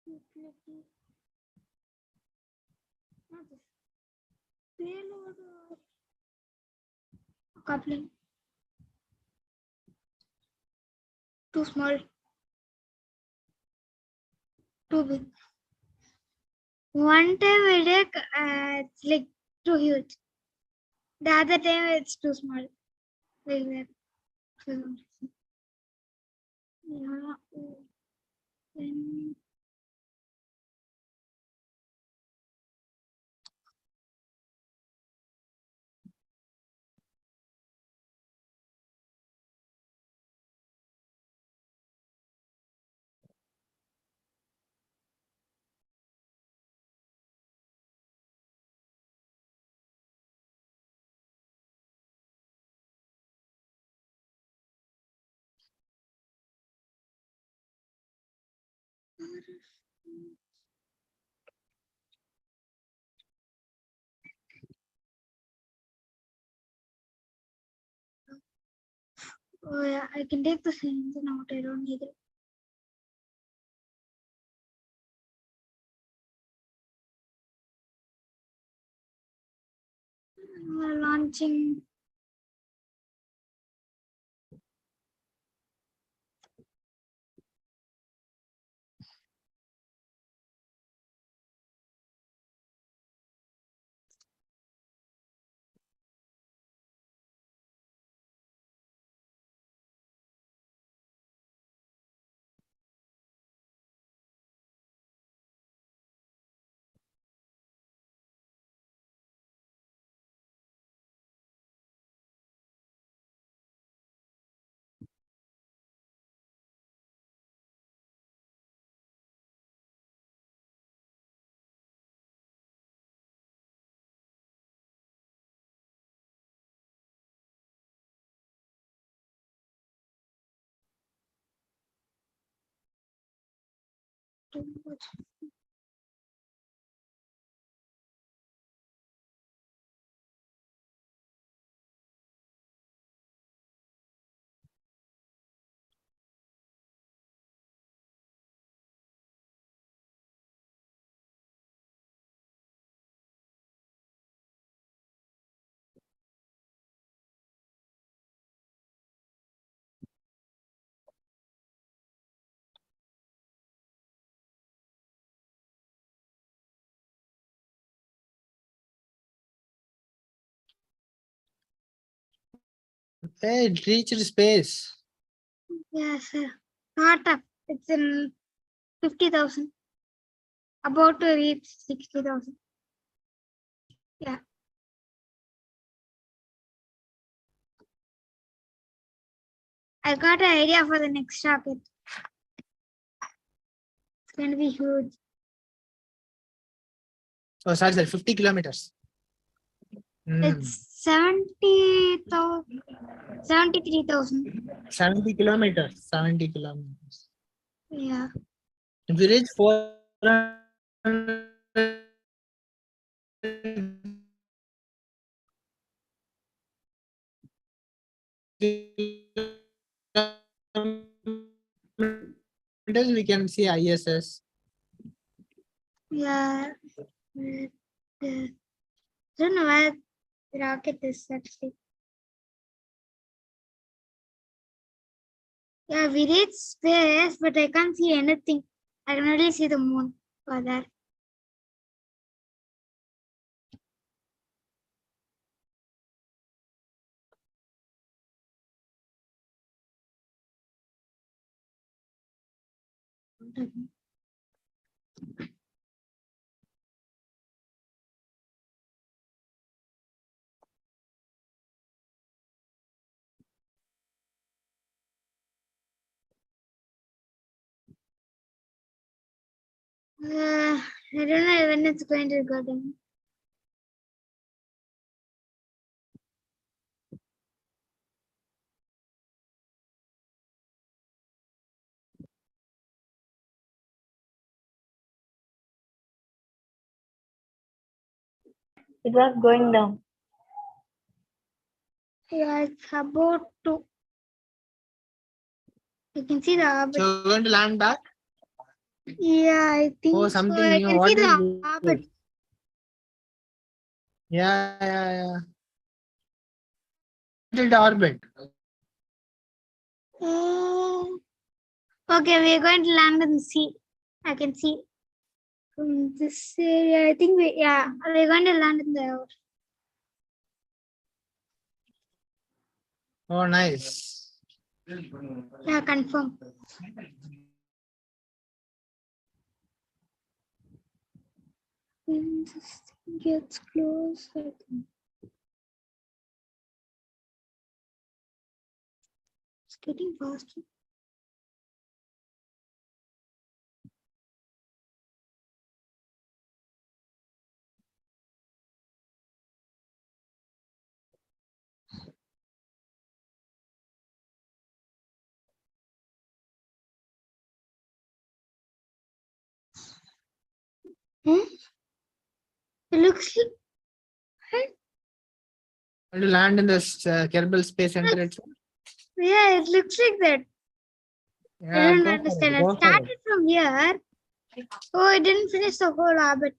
Utility. Not this. Payload or coupling. Too small. Too big. One time I did, it's like too huge. The other time it's too small. Like that. Yeah. Then oh yeah, I can take the engine out. I don't need it. Launching. Too much. Hey, it reached space. Yes, sir. Not up. It's in 50,000. About to reach 60,000. Yeah. I got an idea for the next rocket. It's going to be huge. Oh, sorry, 50 kilometers. It's 70,000. 73,000. 70 kilometers. 70 kilometers. Yeah. If we reach 400 kilometers, we can see ISS. Yeah. I don't know where the rocket is actually. Yeah, we reached space, but I can't see anything. I can only see the moon for that. I don't know when it's going to go down. It was going down. Yeah, it's about to. You can see the orbit. So we're going to land back. Yeah, I think Oh, so. something I new. can What see did the you do? orbit. Yeah. Untitled orbit. Okay, we're going to land in the sea. I can see from this area. I think we're going to land in the ocean. Oh, nice. Yeah, confirm. When this thing gets close, I think it's getting faster. It looks like Going to land in this Kerbal Space Center itself. yeah, it looks like that. I Yeah, don't go for understand. it, I go for it. started from here. Oh, I didn't finish the whole orbit.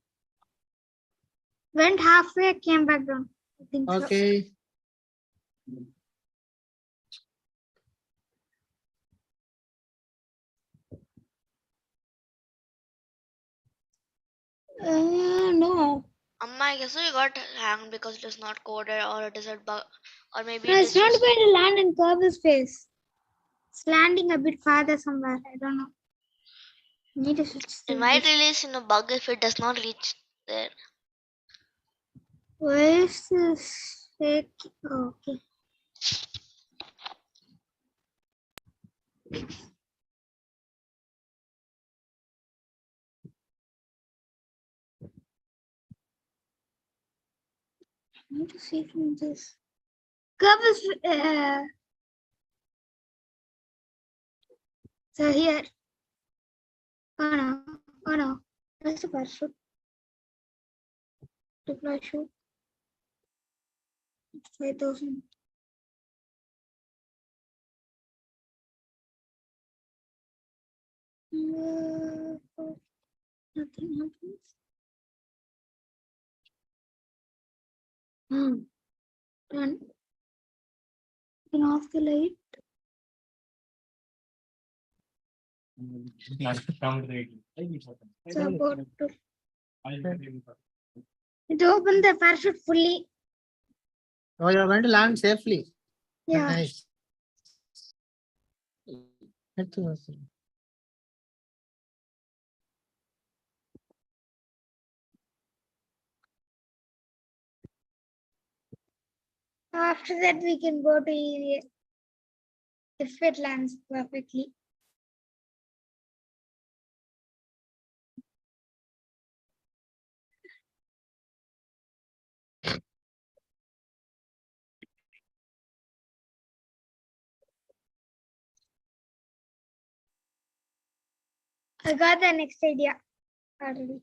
Went halfway, came back down. I think so. Okay. No. I guess you got hanged because it is not coded, or it is a bug, or maybe No, it it's is not just going to land in Kerbal space. It's landing a bit farther somewhere. I don't know. Need to switch it to might this. release in a bug if it does not reach there. Where is this fake? Oh, okay. I need to see from this. Kerbal. So here. Oh no. That's the parachute. Deploy shoot. 5,000. Nothing happens. Done. Turn off the light. So about to. It opened the parachute fully. Oh, you're going to land safely. Yeah. Nice. That was- After that, we can go to area if it lands perfectly. I got the next idea already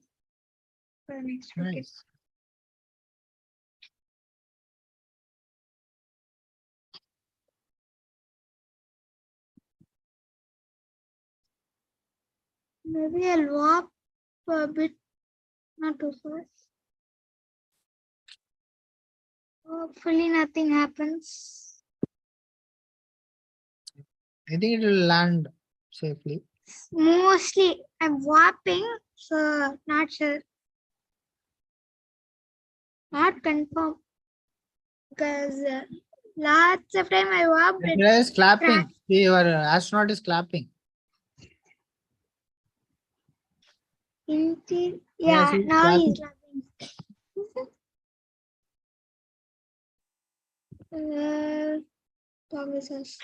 for the next rocket. Nice. Maybe I'll warp a bit, not too fast. Hopefully nothing happens. I think it will land safely. Mostly I'm warping, so not sure. Not confirm. Because lots of time I warped The it. guy is clapping. See, your astronaut is clapping. Yeah, he's now he's clapping. laughing. Promises.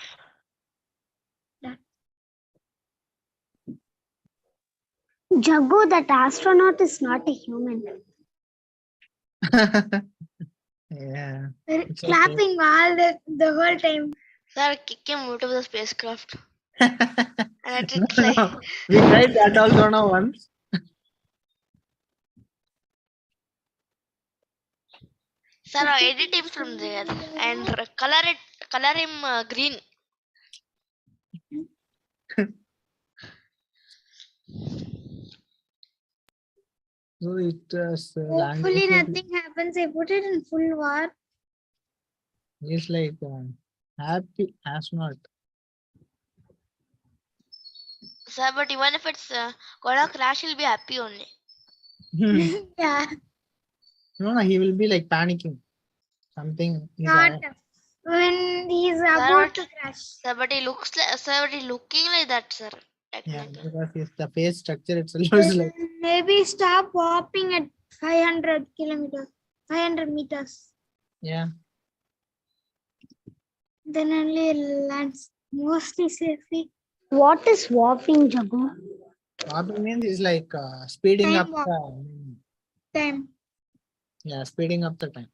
Jagu, that astronaut is not a human. Yeah. They're It's okay. clapping all the whole time. Sir, kick him out of the spacecraft. No, And it like no. We tried that also now once. sir, edit him from there and color him green. So it Hopefully landed. nothing happens. I put it in full war. He's like happy astronaut. Sir, but even if it's gonna crash, he'll be happy only. Yeah, No, he will be like panicking. Something is not when he's about to crash. Sir, but he looks like looking like that, sir. yeah, Technically. because the face structure itself is like Maybe stop warping at 500 kilometers, 500 meters. yeah. Then only it lands mostly safely. What is warping, Jagu? Warping means is like speeding Time up warp. the Time. yeah, speeding up the time.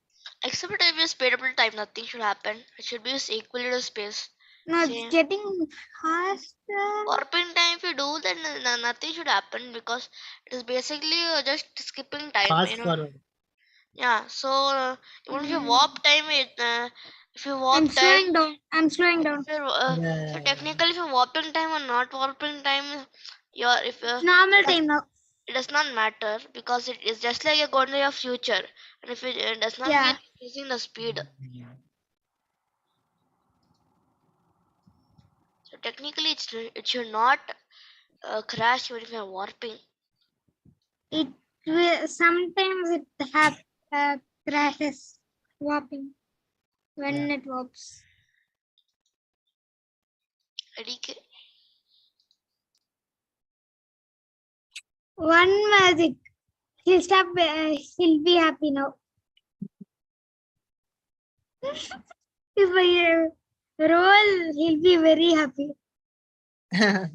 Except if you speed up the time, nothing should happen. It should be equally to space. No, Same. it's getting faster. Warping time, if you do, then nothing should happen because it is basically just skipping time. Fast forward. Yeah. So even if you warp time, if you warp I'm time, slowing down. I'm slowing down. if you're, Yeah, so technically, if you're warping time or not warping time, if Normal time now. it does not matter because it is just like you're going to your future, and if it does not Yeah. mean increasing the speed. So technically, it should not crash even if you're warping. It will sometimes it crashes warping when Yeah. it warps. ADK. One magic. He'll stop. He'll be happy now. If I roll, he'll be very happy. I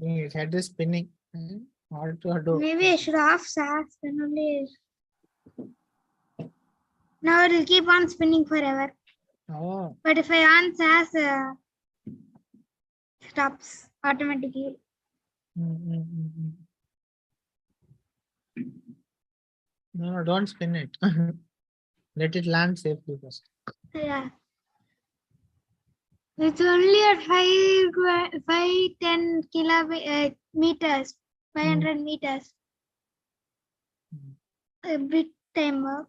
think his head is spinning. What to do? Maybe I should off SAS. Then only. Now it'll keep on spinning forever. Oh, But if I on SAS, stops automatically. No, don't spin it. Let it land safely first. Yeah. It's only at 10 kilometers, 500 meters. A bit time up.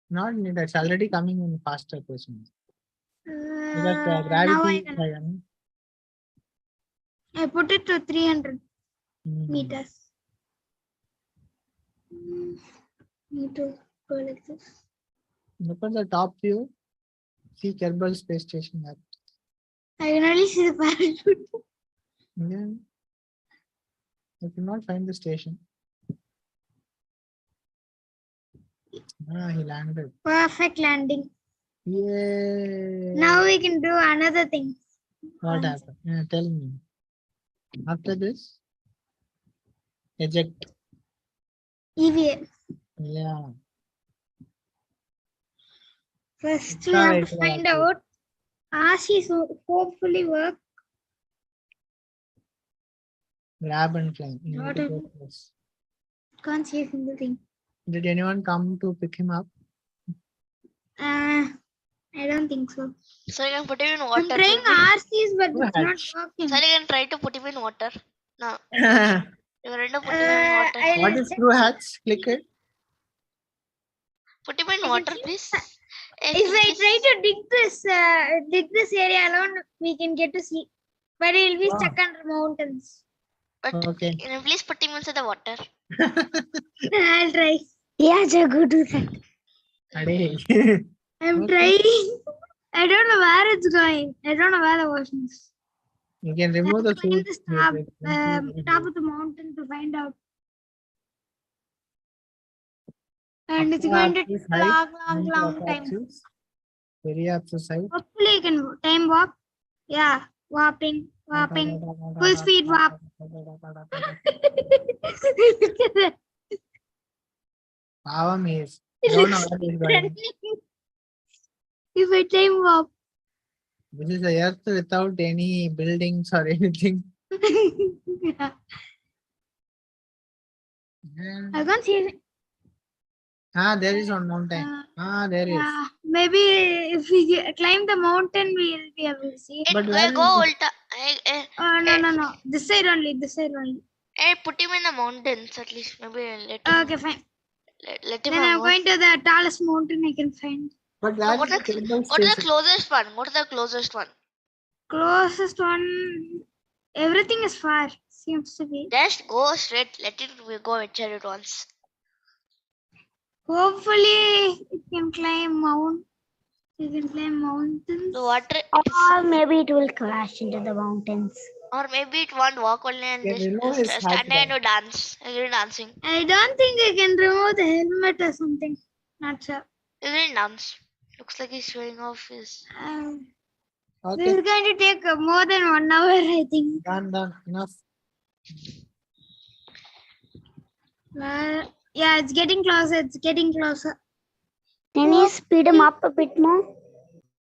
Not need. It's already coming in faster person. Because Now gravity. I put it to 300 Mm. meters. Need to go like this. Look at the top view. See Kerbal Space Station map. I can only see the parachute. Yeah. I cannot find the station. He landed. Perfect landing. Yay. Now we can do another thing. What happened? Yeah, tell me. After this, eject. EVA. Yeah. First, we Extra have to vehicle find activity. out. RCs hopefully work. Grab and climb. You need What to if- go first. Can't see a single thing. Did anyone come to pick him up? I don't think so. So you can put him in I'm water. trying maybe. RCs, but Go it's not ahead. working. So you can try to put him in water. No, you're trying to put him in water. What is screw hatch? Click it. Put him in can water, see- please. If I try to dig this area alone, we can get to see. But it will be Wow. stuck under mountains. But Okay. can you please put him inside the water? I'll try. Yeah, Jagu, do that. Ade. I'm Okay. trying. I don't know where it's going. I don't know where the ocean is. You can I remove have the to climb suit. this top of the mountain to find out. And it's going to take a long time. Very exercise. Hopefully you can time warp. Yeah, warping. Full speed warp. Look at that. Power maze. It Don't know looks what is going. running. If I time warp. This is a earth without any buildings or anything. Yeah. Yeah. I can't see it. There is one mountain. There is. Yeah, maybe if we climb the mountain, we'll be able to see. But We'll where go is Ulta. No. This side only. This side only. Hey, put him in the mountains at least. Maybe let him. Okay, fine. Let him. Then I'm move. going to the tallest mountain I can find. But No, where go is the to Kerbal go to the station? closest one. Go to the closest one. Closest one. Everything is far. Seems to be. Just go straight. Let it go venture it once. Hopefully, it can climb mount. You can climb mountains. The water. Or maybe it will crash into the mountains. Or maybe it won't walk only and Can remove his just hat stand there and then. do dance. Is it dancing? I don't think I can remove the helmet or something. Not sure. Is it dance? Looks like he's showing off his. This Okay. is going to take more than 1 hour, I think. Done. Enough. Yeah, it's getting closer. It's getting closer. Can you speed him up a bit more?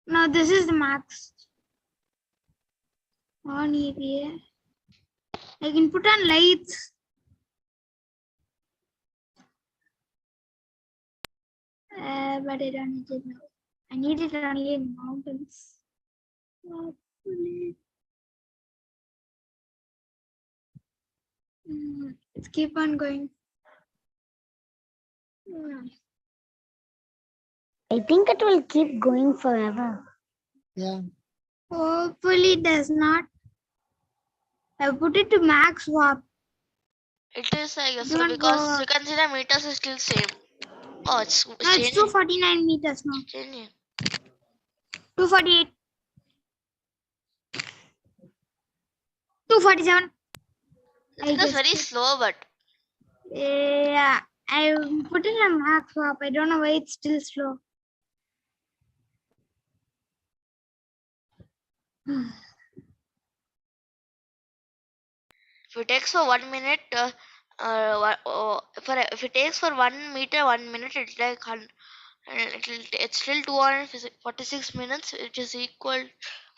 No, this is the max. On EVA. I can put on lights. But I don't need it now. I need it only in mountains. Hopefully. Let's keep on going. I think it will keep going forever. Yeah. Hopefully it does not. I put it to max warp. It is, I guess, Don't because go. you can see the meters is still same. Oh, it's No, it's changing. 249 meters now. Changing. 248. 247. I think it's very slow, but Yeah, I put it on max warp. I don't know why it's still slow. if it takes for 1 minute, if it takes for 1 meter 1 minute, it's like it's still 246 minutes, which is equal.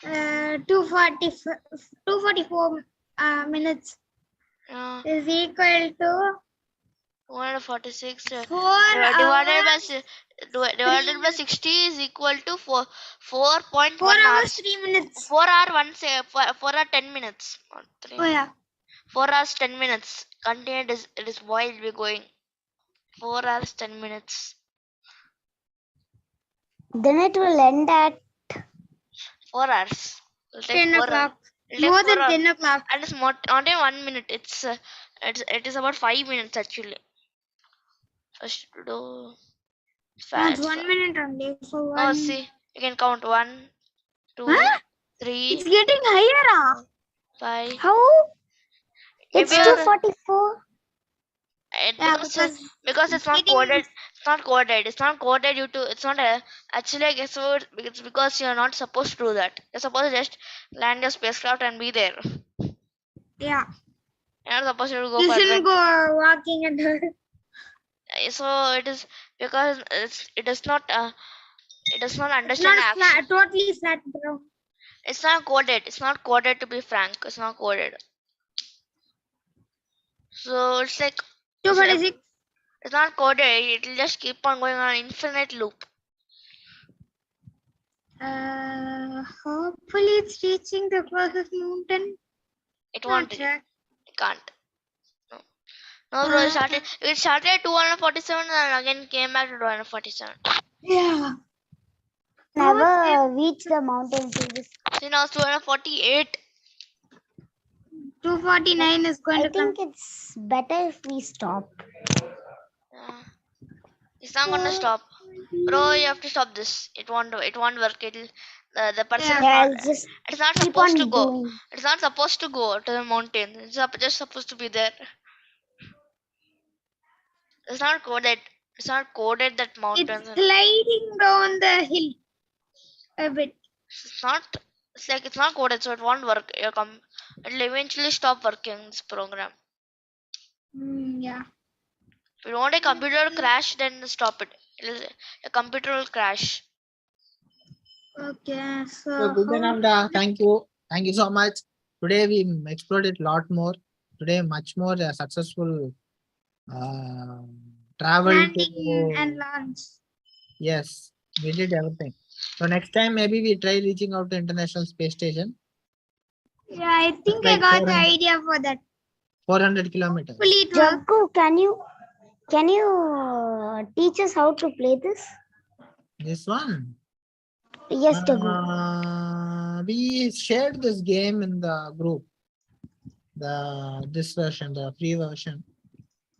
244 minutes is equal to 246 4 divided hours, by 60 is equal to 4.1 4 hours, hours. 3 minutes. 4 hour 4 hour 10 minutes. Not 3. Oh yeah. 4 hours 10 minutes. Continued it is while we're going. 4 hours 10 minutes. Then it will end at 4 hours. It'll take 10 4 hours. o'clock. It'll take More 4 than hours. 10 o'clock. And it's not even 1 minute. It is about 5 minutes actually. First to do No, it's 1 minute only. For Oh, one. see, You can count 1, 2, Huh? 3, It's getting higher. 5. How? It's Maybe you're- 244. Yeah, because it's not getting- coded. It's not coded. It's not coded due to. It's not actually a guess word. It's because you're not supposed to do that. You're supposed to just land your spacecraft and be there. Yeah. You're not supposed to go You for shouldn't adventure. go walking and So it is because it does not it's understand not action. totally flat, bro. It's not coded. It's not coded, to be frank. It's not coded. So it's like 246. it's not coded. It'll just keep on going on an infinite loop. Hopefully it's reaching the closest mountain. It won't. Not sure. It can't. No, bro. It started at 247 and again came back to 247. Yeah. Never reach the mountain to this. See, now it's 248. 249 is going I to come. think it's better if we stop. Yeah. It's not gonna stop. Bro, you have to stop this. It won't work. It'll the person Yeah. is Yeah, not, I'll just it's not keep supposed on to go. doing. It's not supposed to go to the mountain. It's just supposed to be there. It's not coded. It's not coded that mountains. It's sliding down the hill a bit. It's not. It's like it's not coded, so it won't work. It'll eventually stop working. This program. Yeah. If you don't want a computer crash, then stop it. A computer will crash. Okay. So good enough. Thank you. Thank you so much. Today we explored it a lot more. Today much more successful travel landing to, and launch. yes, we did everything. So next time maybe we try reaching out to International Space Station. Yeah, I think like I got the 400 idea for that. 400 kilometers. Hopefully it works. Jaggu, can you teach us how to play this? This one. Yes, Jaggu. We shared this game in the group. This version, the free version.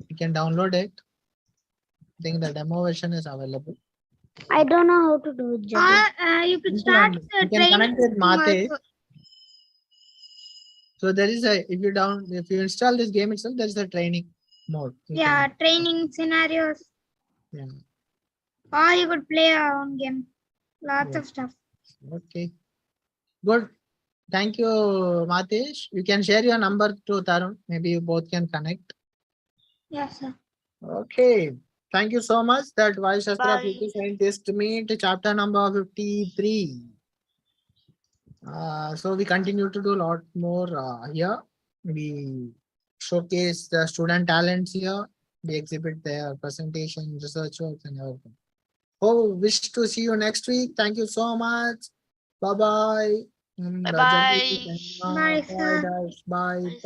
You can download it. I think the demo version is available. I don't know how to do it, Jaggu. You could start You can connect with Mate. So there is if you install this game itself, there is a training mode. Yeah, training scenarios. Yeah. Or you could play your own game. Lots of stuff. Okay. Good. Thank you, Matesh. You can share your number to Tarun. Maybe you both can connect. Yes, sir. Okay. Thank you so much. That Vaayusastra Bye. Pvt Scientist meet chapter number 53. So we continue to do a lot more here. We showcase the student talents here. We exhibit their presentation, research works and everything. Wish to see you next week. Thank you so much. Bye-bye. Bye-bye. Bye, sir. Bye.